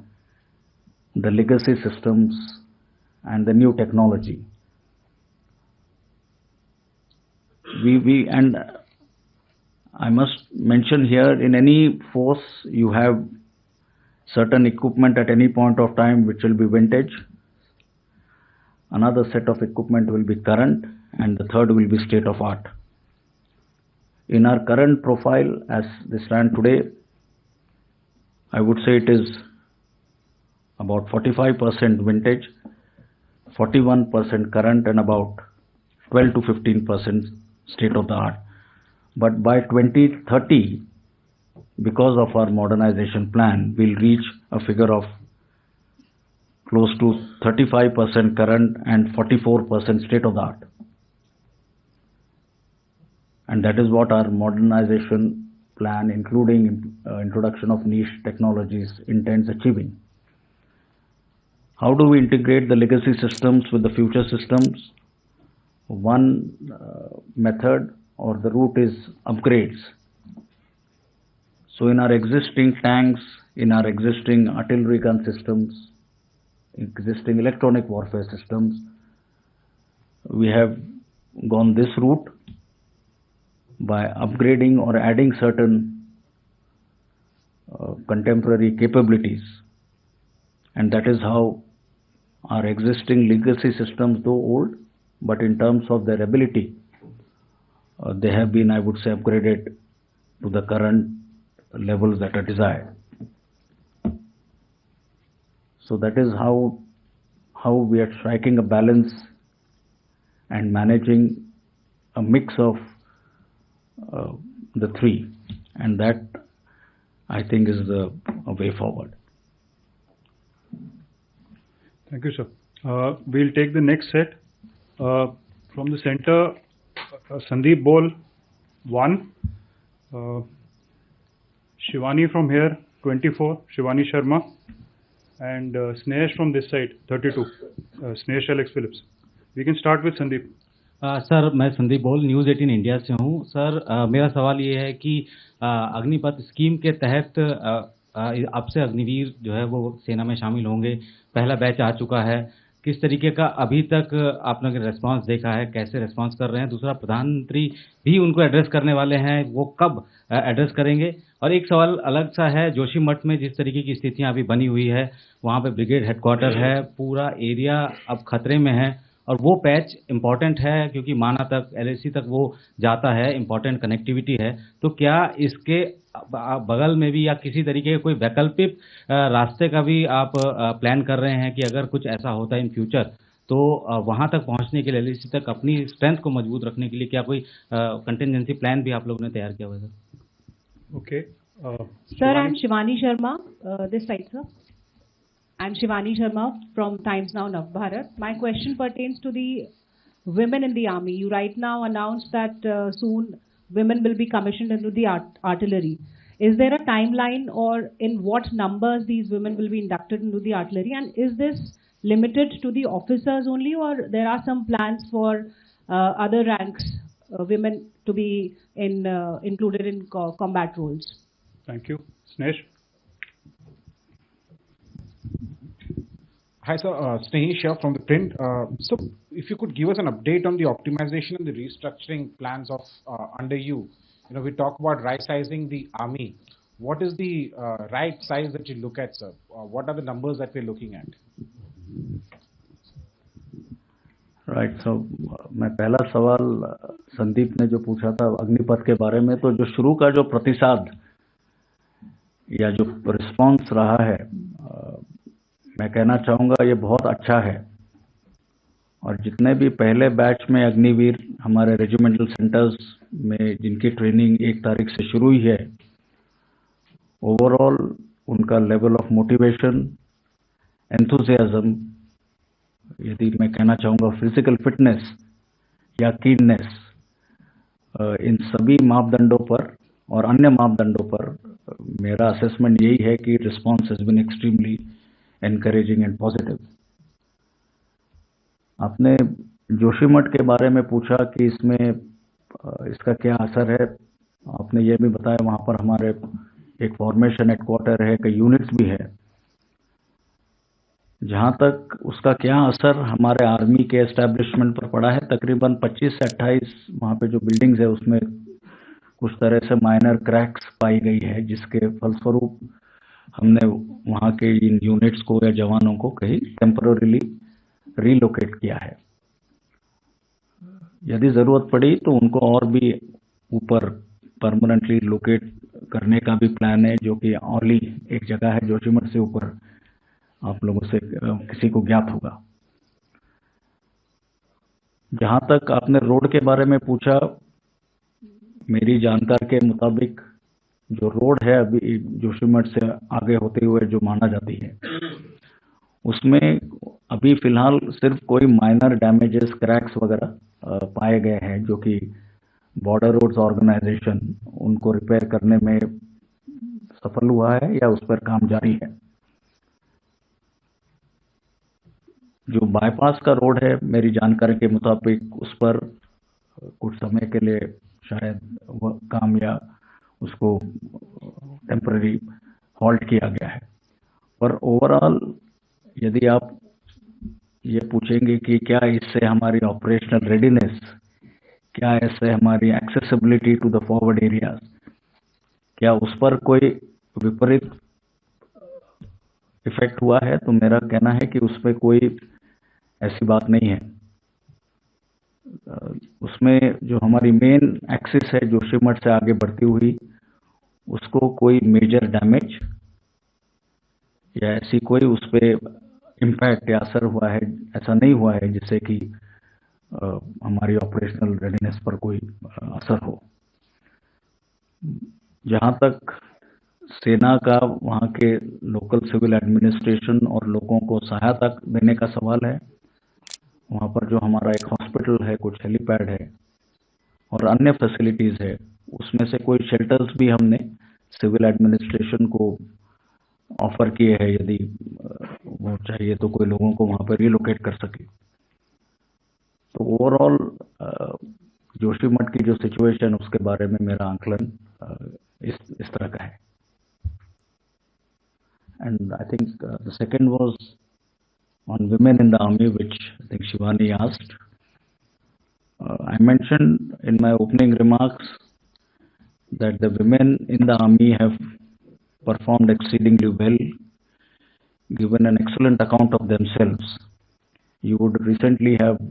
the legacy systems and the new technology. and I must mention here, in any force you have certain equipment at any point of time which will be vintage, another set of equipment will be current, and the third will be state of art. In our current profile as they stand today, I would say it is about 45% vintage, 41% current, and about 12 to 15% state of the art. But by 2030, because of our modernization plan, we'll reach a figure of close to 35% current and 44% state of the art. And that is what our modernization plan, including introduction of niche technologies, intends achieving. How do we integrate the legacy systems with the future systems? One method or the route is upgrades. So in our existing tanks, in our existing artillery gun systems, existing electronic warfare systems, we have gone this route by upgrading or adding certain contemporary capabilities. And that is how our existing legacy systems, though old, but in terms of their ability, they have been, I would say, upgraded to the current levels that are desired. So that is how we are striking a balance and managing a mix of the three, and that, I think, is the way forward. Thank you, sir. We'll take the next set. From the center, Sandeep Bol, 1. Shivani from here, 24, Shivani Sharma. And Snehesh from this side, 32, Snehesh Alex Phillips. We can start with Sandeep. Sir, मैं संदीप बोल, news 18 India से हूँ। Sir, मेरा सवाल ये है कि Agnipath scheme के तहत अब से अग्निवीर जो है वो सेना में शामिल होंगे। पहला बैच आ चुका है। किस तरीके का अभी तक आपने रेस्पॉन्स देखा है, कैसे रेस्पॉन्स कर रहे हैं? दूसरा, प्रधानमंत्री भी उनको एड्रेस करने वाले हैं, वो कब एड्रेस करेंगे? और एक सवाल अलग सा है, जोशीमठ में जिस तरीके की स्थितियां अभी बनी हुई है, वहाँ पे ब्रिगेड हेडक्वार्टर है, पूरा एरिया अब खतरे में है, और वो पैच इम्पॉर्टेंट है क्योंकि माना तक, LAC तक वो जाता है, इम्पॉर्टेंट कनेक्टिविटी है। तो क्या इसके बगल में भी या किसी तरीके के कोई वैकल्पिक रास्ते का भी आप प्लान कर रहे हैं कि अगर कुछ ऐसा होता है इन फ्यूचर, तो वहां तक पहुंचने के लिए, LAC तक अपनी स्ट्रेंथ को मजबूत रखने के लिए क्या कोई कंटिजेंसी प्लान भी आप लोगों ने तैयार किया हुआ है? Okay sir, I am Shivani Sharma, this side sir. I'm Shivani Sharma from Times Now Navbharat. My question pertains to the women in the army. You right now announced that soon women will be commissioned into the artillery. Is there a timeline or in what numbers these women will be inducted into the artillery? And is this limited to the officers only, or there are some plans for other ranks, women to be included in combat roles? Thank you. Snehesh. Hi, sir. Snehesh here from ThePrint. So, if you could give us an update on the optimization and the restructuring plans of under you. You know, we talk about right-sizing the army. What is the right size that you look at, sir? What are the numbers that we're looking at? Right. So, मैं पहला सवाल संदीप ने जो पूछा था अग्निपथ के बारे में, तो जो शुरू का जो प्रतिसाद या जो रिस्पांस रहा है, मैं कहना चाहूँगा ये बहुत अच्छा है। और जितने भी पहले बैच में अग्निवीर हमारे रेजिमेंटल सेंटर्स में जिनकी ट्रेनिंग 1 तारीख से शुरू हुई है, ओवरऑल उनका लेवल ऑफ मोटिवेशन, एंथुजियाज्म, यदि मैं कहना चाहूँगा फिजिकल फिटनेस या कीननेस, इन सभी मापदंडों पर और अन्य मापदंडों पर मेरा असेसमेंट यही है कि response has been extremely encouraging and positive. आपने जोशीमठ के बारे में पूछा कि इसमें इसका क्या असर है। आपने ये भी बताया वहाँ पर हमारे एक फॉर्मेशन हेडक्वार्टर है, कई यूनिट्स भी है। जहाँ तक उसका क्या असर हमारे आर्मी के एस्टेब्लिशमेंट पर पड़ा है, तकरीबन 25 से 28 वहाँ पे जो बिल्डिंग्स है उसमें कुछ तरह से माइनर क्रैक्स पाई गई है, जिसके फलस्वरूप हमने वहाँ के इन यूनिट्स को या जवानों को कहीं टेम्पररीली रीलोकेट किया है। यदि ज़रूरत पड़ी तो उनको और भी ऊपर परमानेंटली लोकेट करने का भी प्लान है, जो कि ओनली एक जगह है जोशीमठ से ऊपर, आप लोगों से किसी को ज्ञात होगा। जहाँ तक आपने रोड के बारे में पूछा, मेरी जानकारी के मुताबिक जो रोड है अभी जोशीमठ से आगे होते हुए जो माना जाती है, उसमें अभी फिलहाल सिर्फ कोई माइनर डैमेजेस, क्रैक्स वगैरह पाए गए हैं, जो कि बॉर्डर रोड्स ऑर्गेनाइजेशन उनको रिपेयर करने में सफल हुआ है या उस पर काम जारी है। जो बाईपास का रोड है, मेरी जानकारी के मुताबिक उस पर कुछ समय के लिए शायद वह काम या उसको टेम्पररी हॉल्ट किया गया है। पर ओवरऑल यदि आप ये पूछेंगे कि क्या इससे हमारी ऑपरेशनल रेडीनेस, क्या इससे हमारी accessibility to the forward areas, क्या उस पर कोई विपरीत इफेक्ट हुआ है, तो मेरा कहना है कि उस पर कोई ऐसी बात नहीं है। उसमें जो हमारी मेन एक्सिस है जोशीमठ से आगे बढ़ती हुई, उसको कोई मेजर डैमेज या ऐसी कोई उस पर इम्पैक्ट या असर हुआ है, ऐसा नहीं हुआ है जिससे कि हमारी ऑपरेशनल रेडीनेस पर कोई असर हो। जहाँ तक सेना का वहाँ के लोकल सिविल एडमिनिस्ट्रेशन और लोगों को सहायता देने का सवाल है, वहाँ पर जो हमारा एक हॉस्पिटल है, कुछ हेलीपैड है और अन्य फैसिलिटीज़ है, उसमें से कोई शेल्टर्स भी हमने सिविल एडमिनिस्ट्रेशन को ऑफर किए हैं, यदि वो चाहिए तो कोई लोगों को वहाँ पर रिलोकेट कर सके। तो ओवरऑल जोशीमठ की जो सिचुएशन, उसके बारे में मेरा आंकलन इस तरह का है। And I think the second was on women in the army, which I think Shivani asked. I mentioned in my opening remarks that the women in the army have performed exceedingly well, given an excellent account of themselves. You would recently have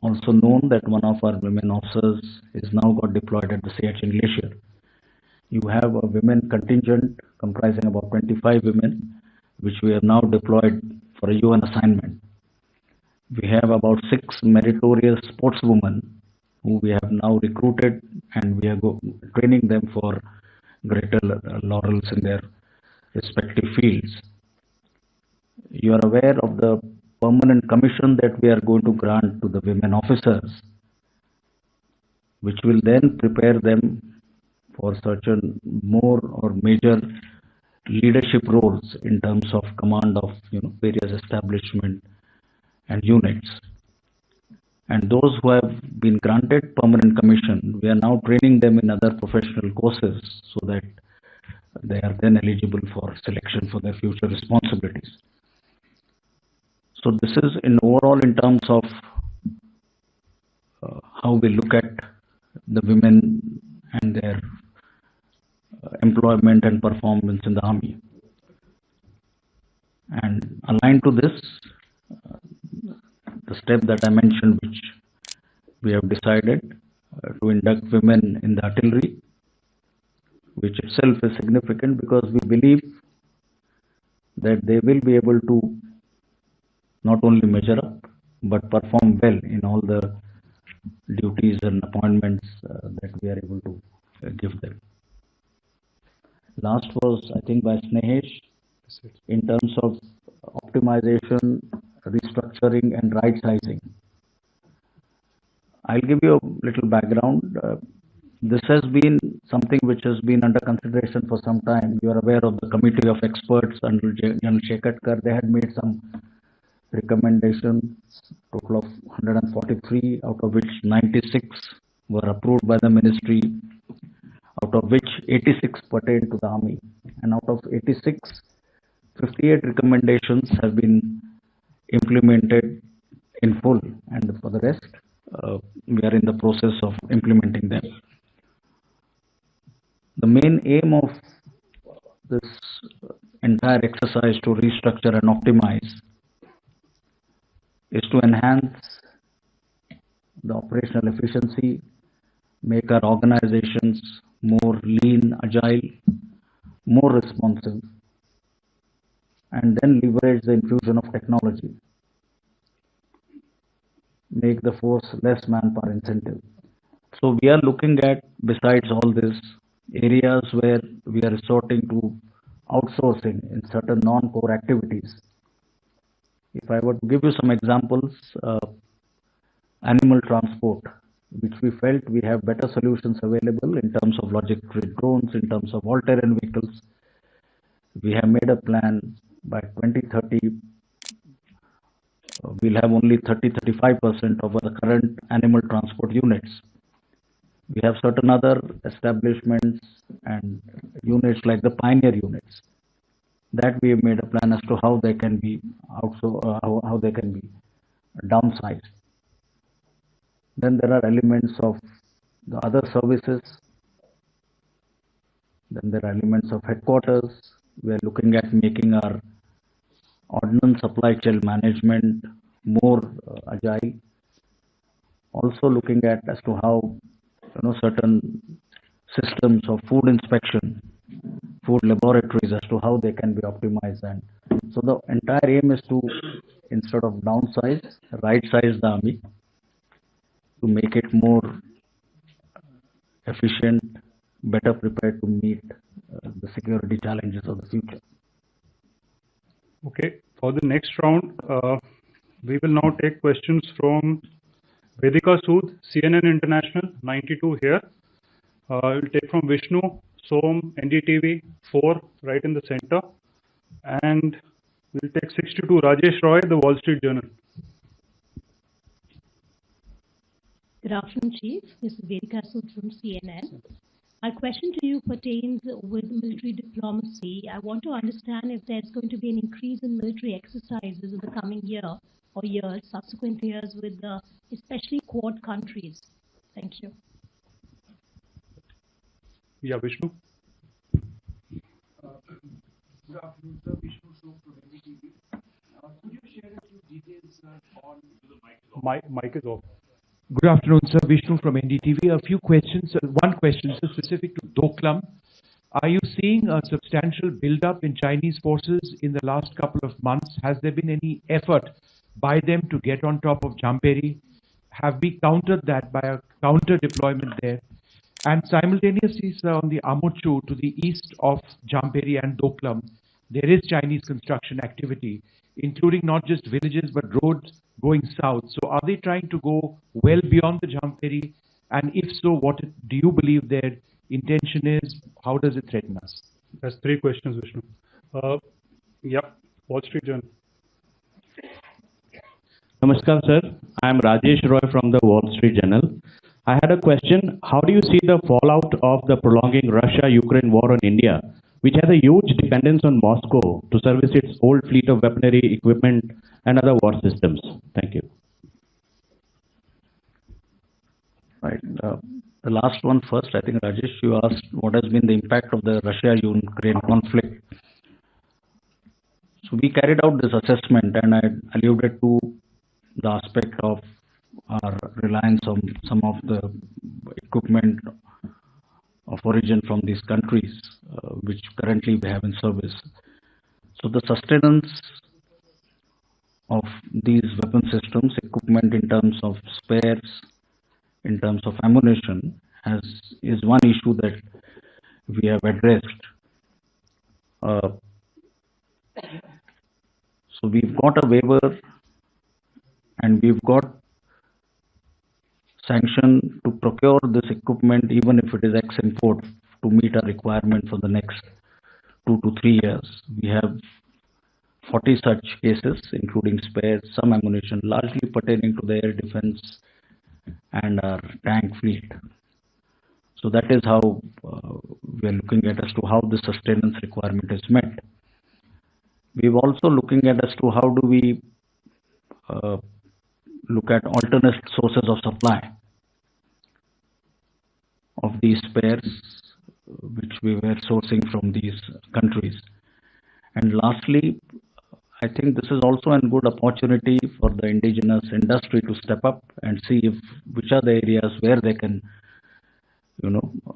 also known that one of our women officers is now got deployed at the Siachen Glacier. You have a women contingent comprising about 25 women, which we have now deployed for a UN assignment. We have about 6 meritorious sportswomen who we have now recruited, and we are training them for greater laurels in their respective fields. You are aware of the permanent commission that we are going to grant to the women officers, which will then prepare them for certain more or major leadership roles in terms of command of various establishment and units. And those who have been granted permanent commission, we are now training them in other professional courses so that they are then eligible for selection for their future responsibilities. So this is in overall in terms of how we look at the women and their employment and performance in the army. And aligned to this, the step that I mentioned, which we have decided to induct women in the artillery, which itself is significant because we believe that they will be able to not only measure up but perform well in all the duties and appointments that we are able to give them. Last was, I think, by Snehesh, in terms of optimization, restructuring, and right sizing. I'll give you a little background. This has been something which has been under consideration for some time. You are aware of the committee of experts under General Shekatkar. They had made some recommendations, total of 143, out of which 96 were approved by the ministry, out of which 86 pertain to the army. And out of 86, 58 recommendations have been implemented in full, and for the rest, we are in the process of implementing them. The main aim of this entire exercise to restructure and optimize is to enhance the operational efficiency, make our organizations more lean, agile, more responsive, and then leverage the infusion of technology, make the force less manpower intensive. So we are looking at, besides all this, areas where we are resorting to outsourcing in certain non-core activities. If I were to give you some examples, animal transport, which we felt we have better solutions available in terms of logistic drones, in terms of all-terrain vehicles. We have made a plan by 2030, we'll have only 30-35% of the current animal transport units. We have certain other establishments and units like the pioneer units that we have made a plan as to how they can be how they can be downsized. Then there are elements of the other services. Then there are elements of headquarters. We are looking at making our ordnance supply chain management more agile. Also looking at as to how certain systems of food inspection, food laboratories, as to how they can be optimized. And so the entire aim is to, instead of downsize, right size the army to make it more efficient, better prepared to meet the security challenges of the future. Okay, for the next round, we will now take questions from Vedika Sood, CNN International, 92 here. We'll take from Vishnu, Som, NDTV, 4, right in the center. And we'll take 62, Rajesh Roy, The Wall Street Journal. Good afternoon, Chief. This is Vedika Sood from CNN. My question to you pertains with military diplomacy. I want to understand if there's going to be an increase in military exercises in the coming year or years, subsequent years, with especially Quad countries. Thank you. Yeah, Vishnu. Good afternoon, sir. Vishnu Shok from NDTV. Could you share a few details on... Mic is off. Good afternoon, sir. Vishnu from NDTV. A few questions. One question, sir, specific to Doklam. Are you seeing a substantial build-up in Chinese forces in the last couple of months? Has there been any effort by them to get on top of Jamperi? Have we countered that by a counter deployment there? And simultaneously, sir, on the Amochu to the east of Jamperi and Doklam, there is Chinese construction activity, including not just villages but roads going south. So are they trying to go well beyond the Jamperi? And if so, what do you believe their intention is? How does it threaten us? That's 3 questions, Vishnu. Yep, Wall Street Journal. Namaskar, sir. I am Rajesh Roy from the Wall Street Journal. I had a question. How do you see the fallout of the prolonging Russia-Ukraine war on India, which has a huge dependence on Moscow to service its old fleet of weaponry, equipment, and other war systems? Thank you. Right. The last one first. I think, Rajesh, you asked what has been the impact of the Russia-Ukraine conflict. So we carried out this assessment, and I alluded to the aspect of our reliance on some of the equipment of origin from these countries, which currently we have in service. So the sustenance of these weapon systems, equipment in terms of spares, in terms of ammunition, is one issue that we have addressed. So we've got a waiver and we've got sanction to procure this equipment, even if it is ex-import, to meet our requirement for the next 2 to 3 years. We have 40 such cases, including spares, some ammunition, largely pertaining to the air defense and our tank fleet. So that is how we are looking at as to how the sustenance requirement is met. We're also looking at as to how do we uh, look at alternate sources of supply of these spares, which we were sourcing from these countries. And lastly, I think this is also a good opportunity for the indigenous industry to step up and see if which are the areas where they can,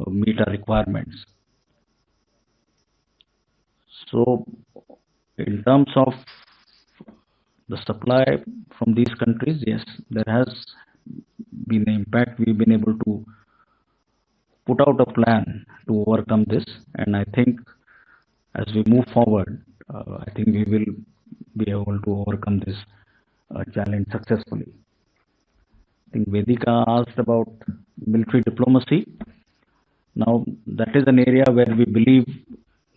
meet our requirements. So, in terms of the supply from these countries, yes, there has been an impact. We've been able to put out a plan to overcome this, and I think as we move forward, I think we will be able to overcome this challenge successfully. I think Vedika asked about military diplomacy. Now, that is an area where we believe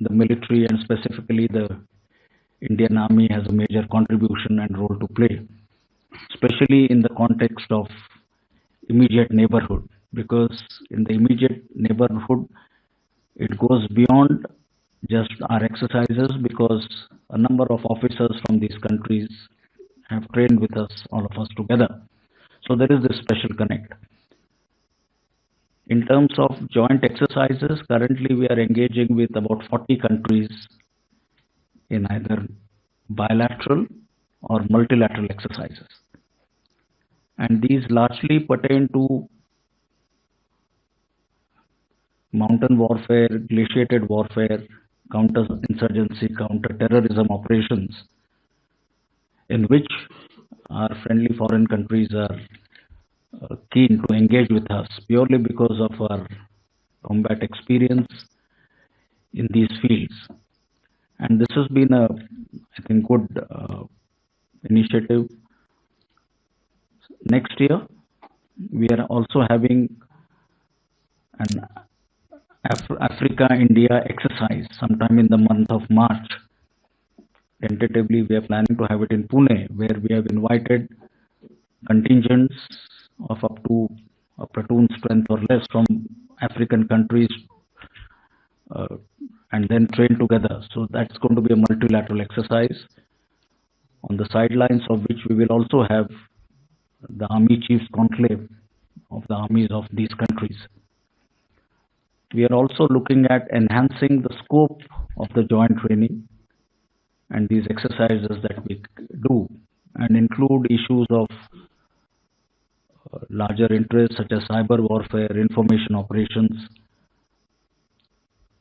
the military and specifically the Indian Army has a major contribution and role to play, especially in the context of immediate neighborhood, because in the immediate neighborhood, it goes beyond just our exercises, because a number of officers from these countries have trained with us, all of us together. So there is this special connect. In terms of joint exercises, currently we are engaging with about 40 countries in either bilateral or multilateral exercises. And these largely pertain to mountain warfare, glaciated warfare, counter-insurgency, counter-terrorism operations, in which our friendly foreign countries are keen to engage with us purely because of our combat experience in these fields. And this has been a, I think, good initiative. Next year, we are also having an Africa-India exercise sometime in the month of March. Tentatively, we are planning to have it in Pune, where we have invited contingents of up to a platoon strength or less from African countries and then train together. So that's going to be a multilateral exercise, on the sidelines of which we will also have the Army Chiefs Conclave of the armies of these countries. We are also looking at enhancing the scope of the joint training and these exercises that we do, and include issues of larger interests such as cyber warfare, information operations,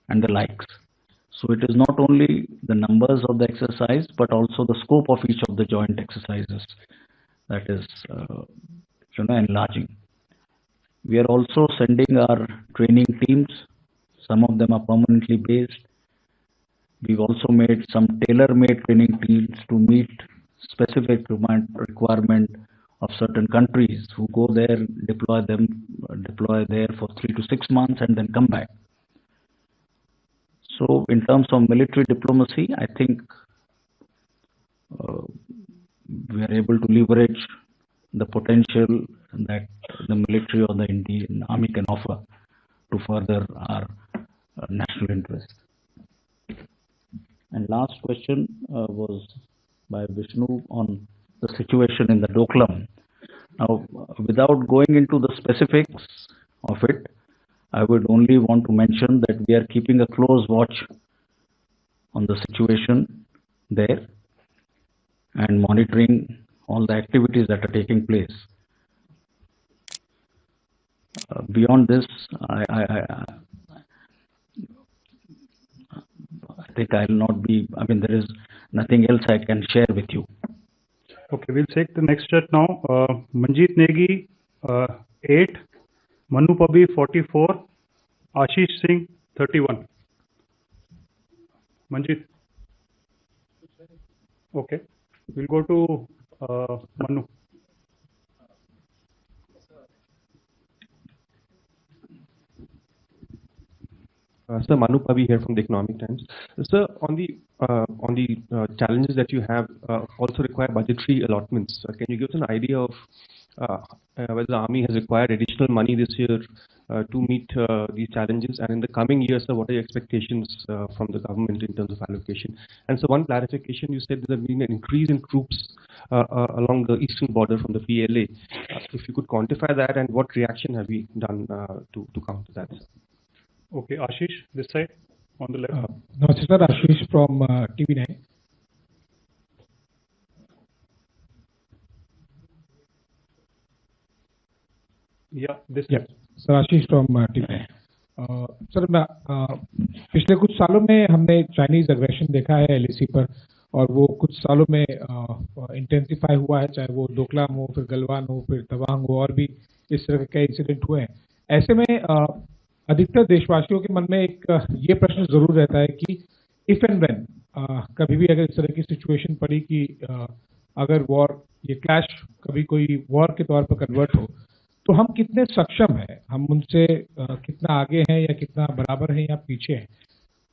and the likes. So it is not only the numbers of the exercise, but also the scope of each of the joint exercises that is, enlarging. We are also sending our training teams. Some of them are permanently based. We've also made some tailor-made training teams to meet specific requirement of certain countries who go there, deploy there for 3 to 6 months and then come back. So in terms of military diplomacy, I think we are able to leverage the potential that the military or the Indian Army can offer to further our national interest. And last question was by Vishnu on the situation in the Doklam. Now, without going into the specifics of it, I would only want to mention that we are keeping a close watch on the situation there and monitoring all the activities that are taking place. Beyond this, I think I will not be, there is nothing else I can share with you. Okay, we'll take the next chat now. Manjeet Negi, 8, Manu Pabi, 44, Ashish Singh, 31. Manjeet. Okay, we'll go to Manu. Sir, Manu Pavi here from the Economic Times. Sir, on the challenges that you have also require budgetary allotments. Can you give us an idea of whether the Army has required additional money this year to meet these challenges? And in the coming years, sir, what are your expectations from the government in terms of allocation? And so one clarification, you said there's been an increase in troops along the eastern border from the PLA. If you could quantify that, and what reaction have we done to counter that, sir? Okay, Ashish, this side on the left. Namaste, sir. Ashish from TV9. Yeah, this. Yeah, sir. Ashish from TV9. Sir पिछले कुछ सालों में हमने Chinese aggression देखा है LAC पर, और वो कुछ सालों में इंटेंसिफाई हुआ है, चाहे वो डोकलाम हो, फिर गलवान हो, फिर तवांग हो, और भी इस तरह के कई इंसिडेंट हुए हैं। ऐसे में अधिकतर देशवासियों के मन में एक ये प्रश्न जरूर रहता है कि इफ एंड व्हेन कभी भी अगर इस तरह की सिचुएशन पड़ी कि अगर वॉर, ये क्लैश कभी कोई वॉर के तौर पर कन्वर्ट हो, तो हम कितने सक्षम हैं, हम उनसे कितना आगे हैं या कितना बराबर हैं या पीछे हैं।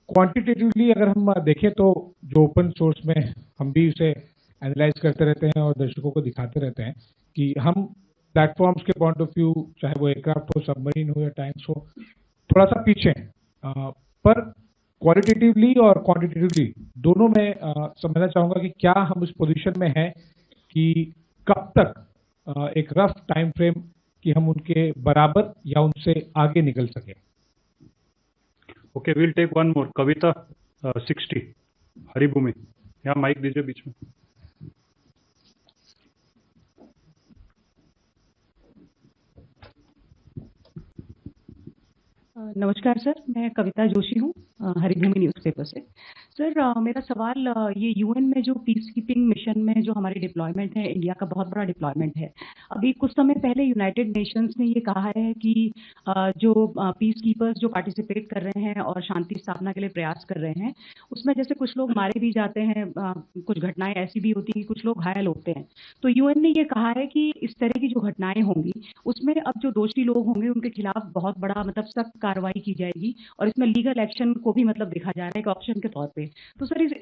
क्वांटिटेटिवली अगर हम देखें तो जो ओपन सोर्स में हम भी उसे एनालाइज करते रहते हैं और दर्शकों को दिखाते रहते हैं कि हम प्लेटफॉर्म्स के पॉइंट ऑफ व्यू, चाहे वो एयरक्राफ्ट हो, सबमरीन हो या टैंक्स हो, थोड़ा सा पीछे हैं। पर क्वालिटेटिवली और क्वांटिटेटिवली दोनों में समझना चाहूँगा कि क्या हम उस पोजीशन में हैं कि कब तक एक रफ टाइम फ्रेम कि हम उनके बराबर या उनसे आगे निकल सके। Okay, will take one more. Kavita 60, Haribhoomi. यहाँ माइक दीजिए बीच में। नमस्कार सर, मैं कविता जोशी हूँ, हरिभूमि न्यूज़पेपर से। सर मेरा सवाल ये यूएन में जो पीस कीपिंग मिशन में जो हमारी डिप्लॉयमेंट है, इंडिया का बहुत बड़ा डिप्लॉयमेंट है। अभी कुछ समय पहले यूनाइटेड नेशंस ने ये कहा है कि जो पीस कीपर्स जो पार्टिसिपेट कर रहे हैं और शांति स्थापना के लिए प्रयास कर रहे हैं, उसमें जैसे कुछ लोग मारे भी जाते हैं, कुछ घटनाएं ऐसी भी होती हैं कि कुछ लोग घायल होते हैं। तो यूएन ने ये कहा है कि इस तरह की जो घटनाएं होंगी उसमें अब जो दोषी लोग होंगे उनके खिलाफ बहुत बड़ा मतलब सख्त कार्रवाई की जाएगी, और इसमें लीगल एक्शन को भी मतलब देखा जा रहा है एक ऑप्शन के तौर पे। तो सर इस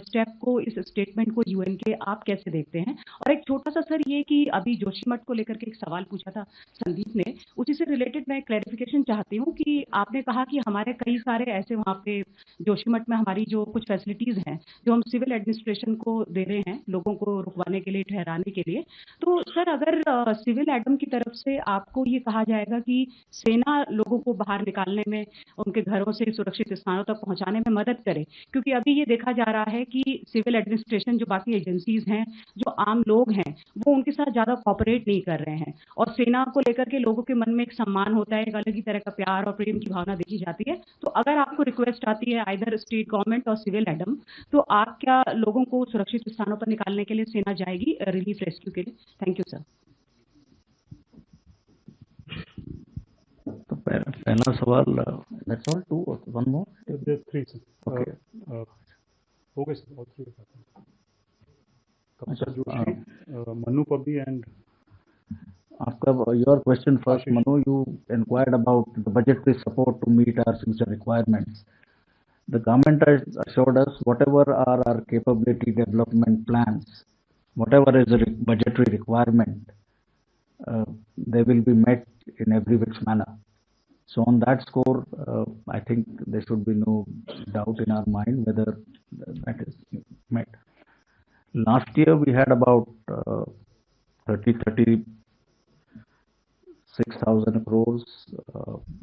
स्टेप को, इस स्टेटमेंट को यूएन के आप कैसे देखते हैं? और एक छोटा सा सर ये कि अभी जोशीमठ को लेकर के एक सवाल पूछा था संदीप ने, उसी से रिलेटेड मैं क्लैरिफिकेशन चाहती हूँ कि आपने कहा कि हमारे कई सारे ऐसे वहाँ पे जोशीमठ में हमारी जो कुछ फैसिलिटीज हैं जो हम सिविल एडमिनिस्ट्रेशन को दे रहे हैं लोगों को रुकवाने के लिए, ठहराने के लिए। तो सर अगर सिविल एडम की तरफ से आपको ये कहा जाएगा कि सेना लोगों को बाहर निकालने में, उनके घरों से सुरक्षित स्थानों तक पहुंचाने में मदद करे, क्योंकि अभी ये देखा जा रहा है कि सिविल एडमिनिस्ट्रेशन जो बाकी एजेंसीज हैं, जो आम लोग हैं, वो उनके साथ ज्यादा कॉपरेट नहीं कर रहे हैं, और सेना को लेकर के लोगों के मन में एक सम्मान होता है, एक अलग ही तरह का प्यार और प्रेम की भावना देखी जाती है। तो अगर आपको रिक्वेस्ट आती है आइदर स्टेट गवर्नमेंट और सिविल एडम, तो आप क्या लोगों को सुरक्षित स्थानों पर निकालने के लिए सेना जाएगी रिलीफ रेस्क्यू के लिए? Thank you sir. तो पहला सवाल, दैट्स ऑल, 2 और 1 मोर, 3 सर। ओके, हो गए सर, और 3 कविता जोशी, मनु पबी एंड आपका your question first, Manu. You inquired about the budgetary support to meet our future requirements. The government has assured us whatever are our capability development plans, whatever is the budgetary requirement, they will be met in every which manner. So on that score, I think there should be no doubt in our mind whether that is met. Last year we had about 36,000 crores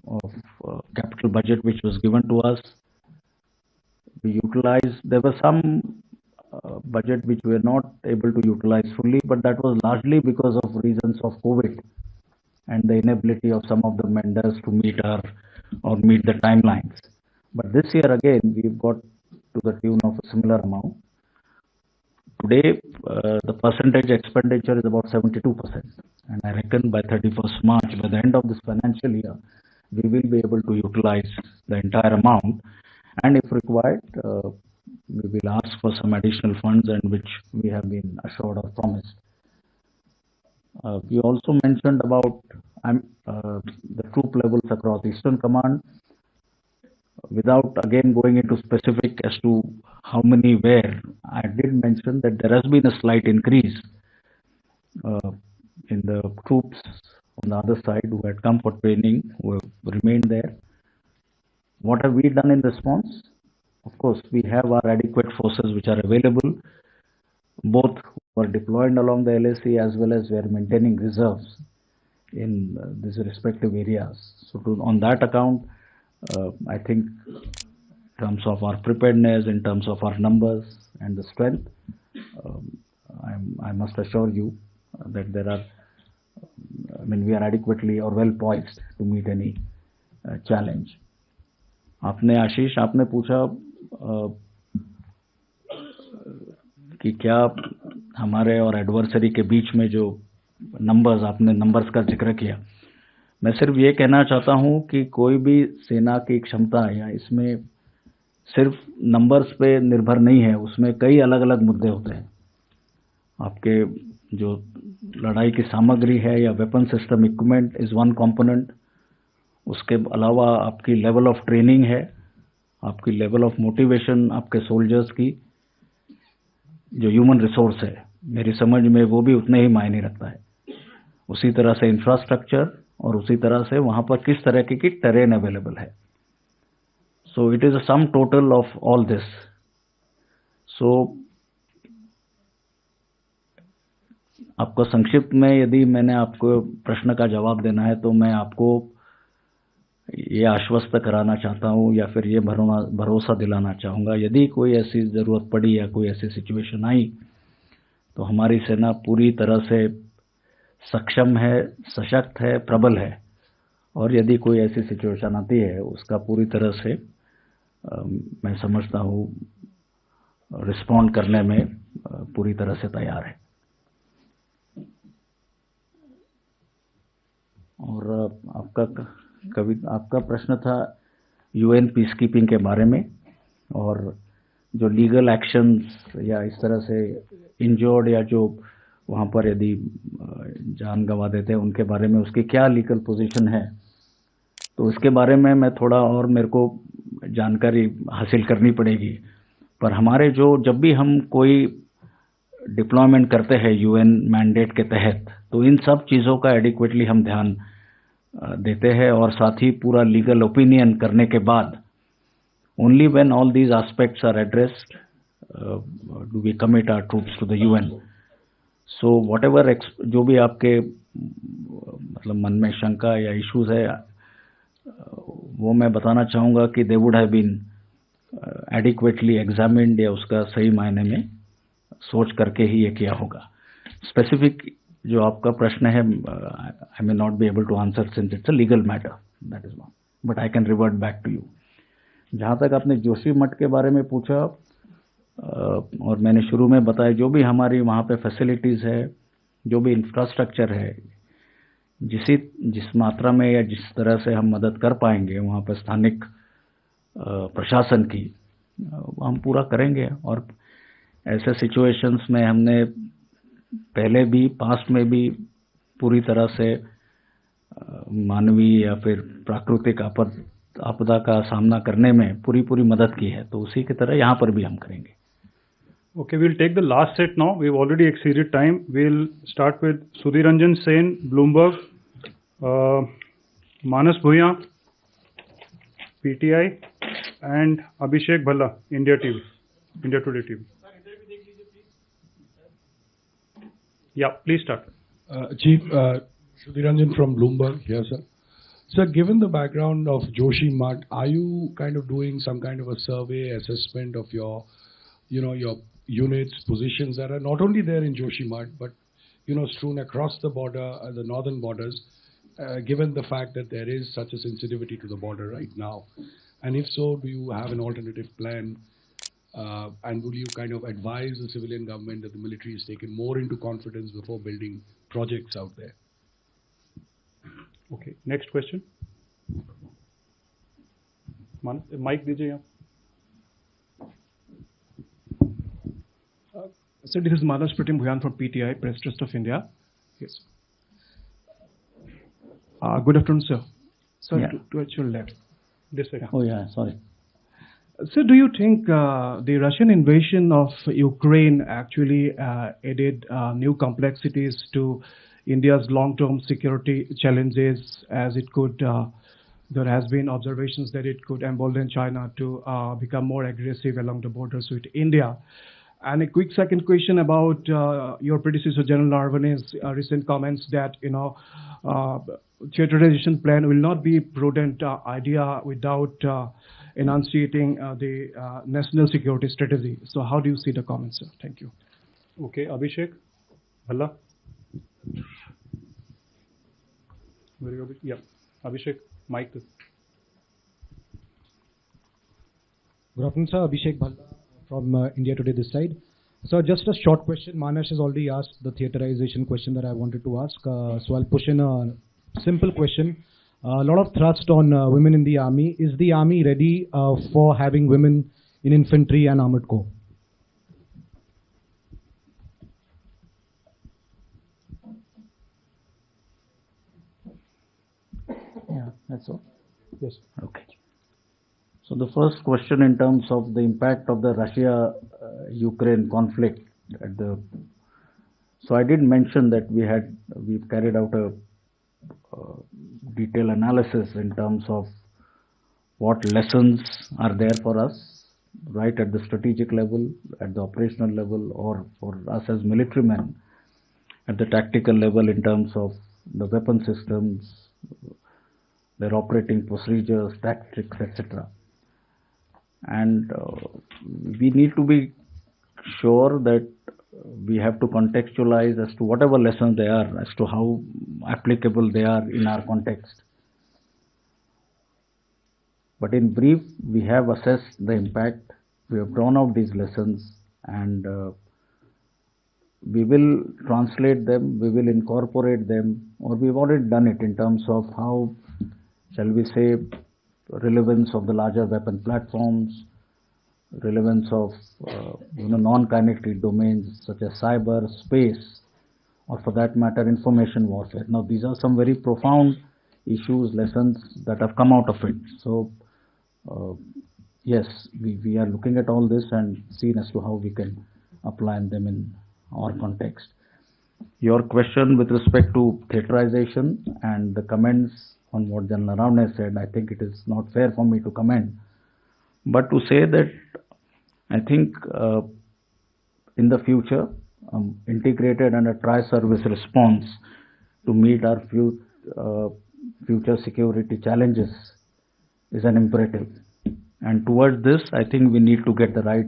of capital budget which was given to us. We utilized, there was some budget which we were not able to utilize fully, but that was largely because of reasons of COVID and the inability of some of the vendors to meet the timelines. But this year again, we've got to the tune of a similar amount. Today, the percentage expenditure is about 72%, and I reckon by 31st March, by the end of this financial year, we will be able to utilize the entire amount, and if required, we will ask for some additional funds, and which we have been assured or promised. We also mentioned about the troop levels across Eastern Command. Without again going into specific as to how many where, I did mention that there has been a slight increase in the troops on the other side who had come for training, who have remained there. What have we done in response? Of course, we have our adequate forces which are available, both who are deployed along the LAC as well as we are maintaining reserves in these respective areas. So on that account, I think in terms of our preparedness, in terms of our numbers and the strength, I must assure you that we are adequately or well poised to meet any challenge. आपने आशीष आपने पूछा कि क्या हमारे और adversary के बीच में जो नंबर्स, आपने नंबर्स का जिक्र किया, मैं सिर्फ ये कहना चाहता हूं कि कोई भी सेना की क्षमता या इसमें सिर्फ नंबर्स पे निर्भर नहीं है, उसमें कई अलग अलग मुद्दे होते हैं. आपके जो लड़ाई की सामग्री है या weapon system equipment is one component. उसके अलावा आपकी लेवल ऑफ ट्रेनिंग है, आपकी लेवल ऑफ मोटिवेशन आपके सोल्जर्स की, जो ह्यूमन रिसोर्स है मेरी समझ में वो भी उतने ही मायने रखता है. उसी तरह से इंफ्रास्ट्रक्चर और उसी तरह से वहां पर किस तरह की टेरेन अवेलेबल है. So it is a sum total of all this. So आपको संक्षिप्त में यदि मैंने आपको प्रश्न का जवाब देना है तो मैं आपको ये आश्वस्त कराना चाहता हूं या फिर ये भरोसा दिलाना चाहूंगा, यदि कोई ऐसी जरूरत पड़ी या कोई ऐसी सिचुएशन आई तो हमारी सेना पूरी तरह से सक्षम है, सशक्त है, प्रबल है. और यदि कोई ऐसी सिचुएशन आती है उसका पूरी तरह से मैं समझता हूं रिस्पॉन्ड करने में पूरी तरह से तैयार है. और आपका प्रश्न था यूएन पीस कीपिंग के बारे में, और जो लीगल एक्शंस या इस तरह से इंजर्ड या जो वहाँ पर यदि जान गंवा देते हैं उनके बारे में उसकी क्या लीगल पोजीशन है, तो इसके बारे में मैं थोड़ा और मेरे को जानकारी हासिल करनी पड़ेगी. पर हमारे जब भी हम कोई डिप्लॉयमेंट करते हैं यूएन मैंडेट के तहत, तो इन सब चीज़ों का एडिक्वेटली हम ध्यान देते हैं, और साथ ही पूरा लीगल ओपिनियन करने के बाद only when all these aspects are addressed do we commit our troops to the UN. So whatever जो भी आपके मतलब मन में शंका या इश्यूज है वो मैं बताना चाहूँगा कि they would have been adequately examined, या उसका सही मायने में सोच करके ही ये किया होगा. स्पेसिफिक जो आपका प्रश्न है I may not be able to answer since it's a legal matter, that is one, but I can revert back to you. जहाँ तक आपने जोशी मठ के बारे में पूछा, और मैंने शुरू में बताया जो भी हमारी वहाँ पे फैसिलिटीज़ है, जो भी इंफ्रास्ट्रक्चर है, जिस मात्रा में या जिस तरह से हम मदद कर पाएंगे वहाँ पर स्थानिक प्रशासन की, हम पूरा करेंगे. और ऐसे सिचुएशंस में हमने पहले भी पास्ट में भी पूरी तरह से मानवीय या फिर प्राकृतिक आपदा का सामना करने में पूरी मदद की है, तो उसी की तरह यहाँ पर भी हम करेंगे. Okay, we'll take the last set now. We've already exceeded time. We'll start with Sudhiranjan Sen, Bloomberg, Manas Bhuya, PTI, and Abhishek Bhalla, India Today TV. Yeah, please start. Chief, Sudhiranjan from Bloomberg here, sir. Sir, given the background of Joshi Mart, are you kind of doing some kind of a survey, assessment of your units, positions that are not only there in Joshi Mart, but, strewn across the border, the northern borders, given the fact that there is such a sensitivity to the border right now? And if so, do you have an alternative plan? And will you kind of advise the civilian government that the military is taken more into confidence before building projects out there? Okay, next question. Mic दीजिए यहाँ. So this is Manoj Bhuyan from PTI, Press Trust of India. Yes. Good afternoon, sir. Sir, Yeah. to your left. This way. Oh yeah, sorry. So do you think the Russian invasion of Ukraine actually added new complexities to, India's long-term security challenges, as it could, there has been observations that it could embolden China to become more aggressive along the borders with India. And a quick second question about your predecessor, General Narawane's recent comments that, theaterization plan will not be prudent idea without enunciating the national security strategy. So how do you see the comments, sir? Thank you. Okay, Abhishek, Bhalla. Where are you, Abhishek? Yeah, Abhishek, mic. Good afternoon, sir. Abhishek Bhalla from India Today this side. So just a short question. Manoj has already asked the theaterization question that I wanted to ask. So I'll push in a simple question. A lot of thrust on women in the army. Is the army ready for having women in infantry and armored corps? Yeah, that's all. Yes. Okay. So the first question in terms of the impact of the Russia-Ukraine conflict so I did mention that we've carried out a detailed analysis in terms of what lessons are there for us, right at the strategic level, at the operational level, or for us as military men, at the tactical level in terms of the weapon systems, their operating procedures, tactics, etc. And we need to be sure that we have to contextualize as to whatever lessons they are, as to how applicable they are in our context. But in brief, we have assessed the impact, we have drawn out these lessons, and we will translate them, we will incorporate them, or we've already done it in terms of how, shall we say, relevance of the larger weapon platforms, relevance of non-kinetic domains such as cyber, space, or for that matter information warfare. Now these are some very profound issues, lessons that have come out of it. So yes, we are looking at all this and seeing as to how we can apply them in our context. Your question with respect to theaterization and the comments on what General Narawane said, I think it is not fair for me to comment, but to say that I think in the future, integrated and a tri-service response to meet our future security challenges is an imperative. And towards this, I think we need to get the right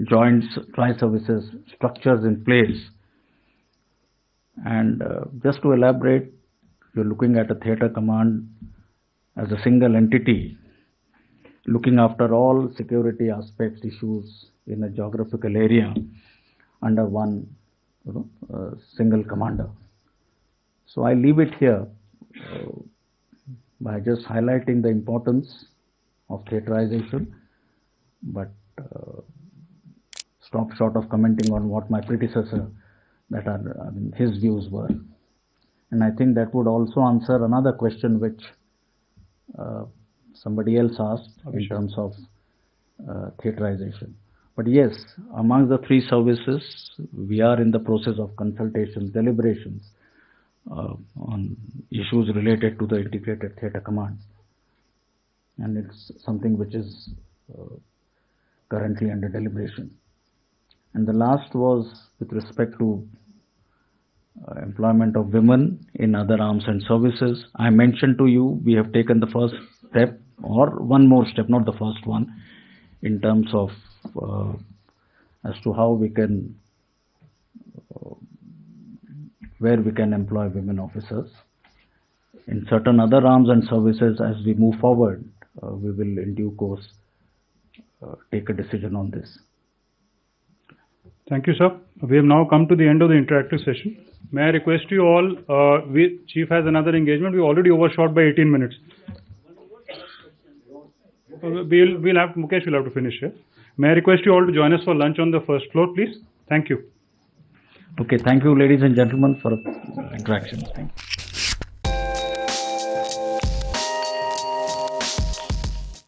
joint tri-services structures in place. And just to elaborate, you're looking at a theatre command as a single entity, looking after all security aspects, issues in a geographical area under one single commander. So I leave it here by just highlighting the importance of theaterization, but stop short of commenting on what my predecessor, his views were. And I think that would also answer another question which somebody else asked in terms of theaterization. But yes, among the three services, we are in the process of consultations, deliberations on issues related to the integrated theatre command. And it's something which is currently under deliberation. And the last was with respect to employment of women in other arms and services. I mentioned to you, we have taken the first step, or one more step, not the first one, in terms of as to how we can, where we can employ women officers. In certain other arms and services, as we move forward, we will in due course take a decision on this. Thank you, sir. We have now come to the end of the interactive session. May I request you all, Chief has another engagement. We already overshot by 18 minutes. We'll have, Mukesh will have to finish here. May I request you all to join us for lunch on the first floor, please? Thank you. Okay, thank you, ladies and gentlemen, for interaction. Thank you.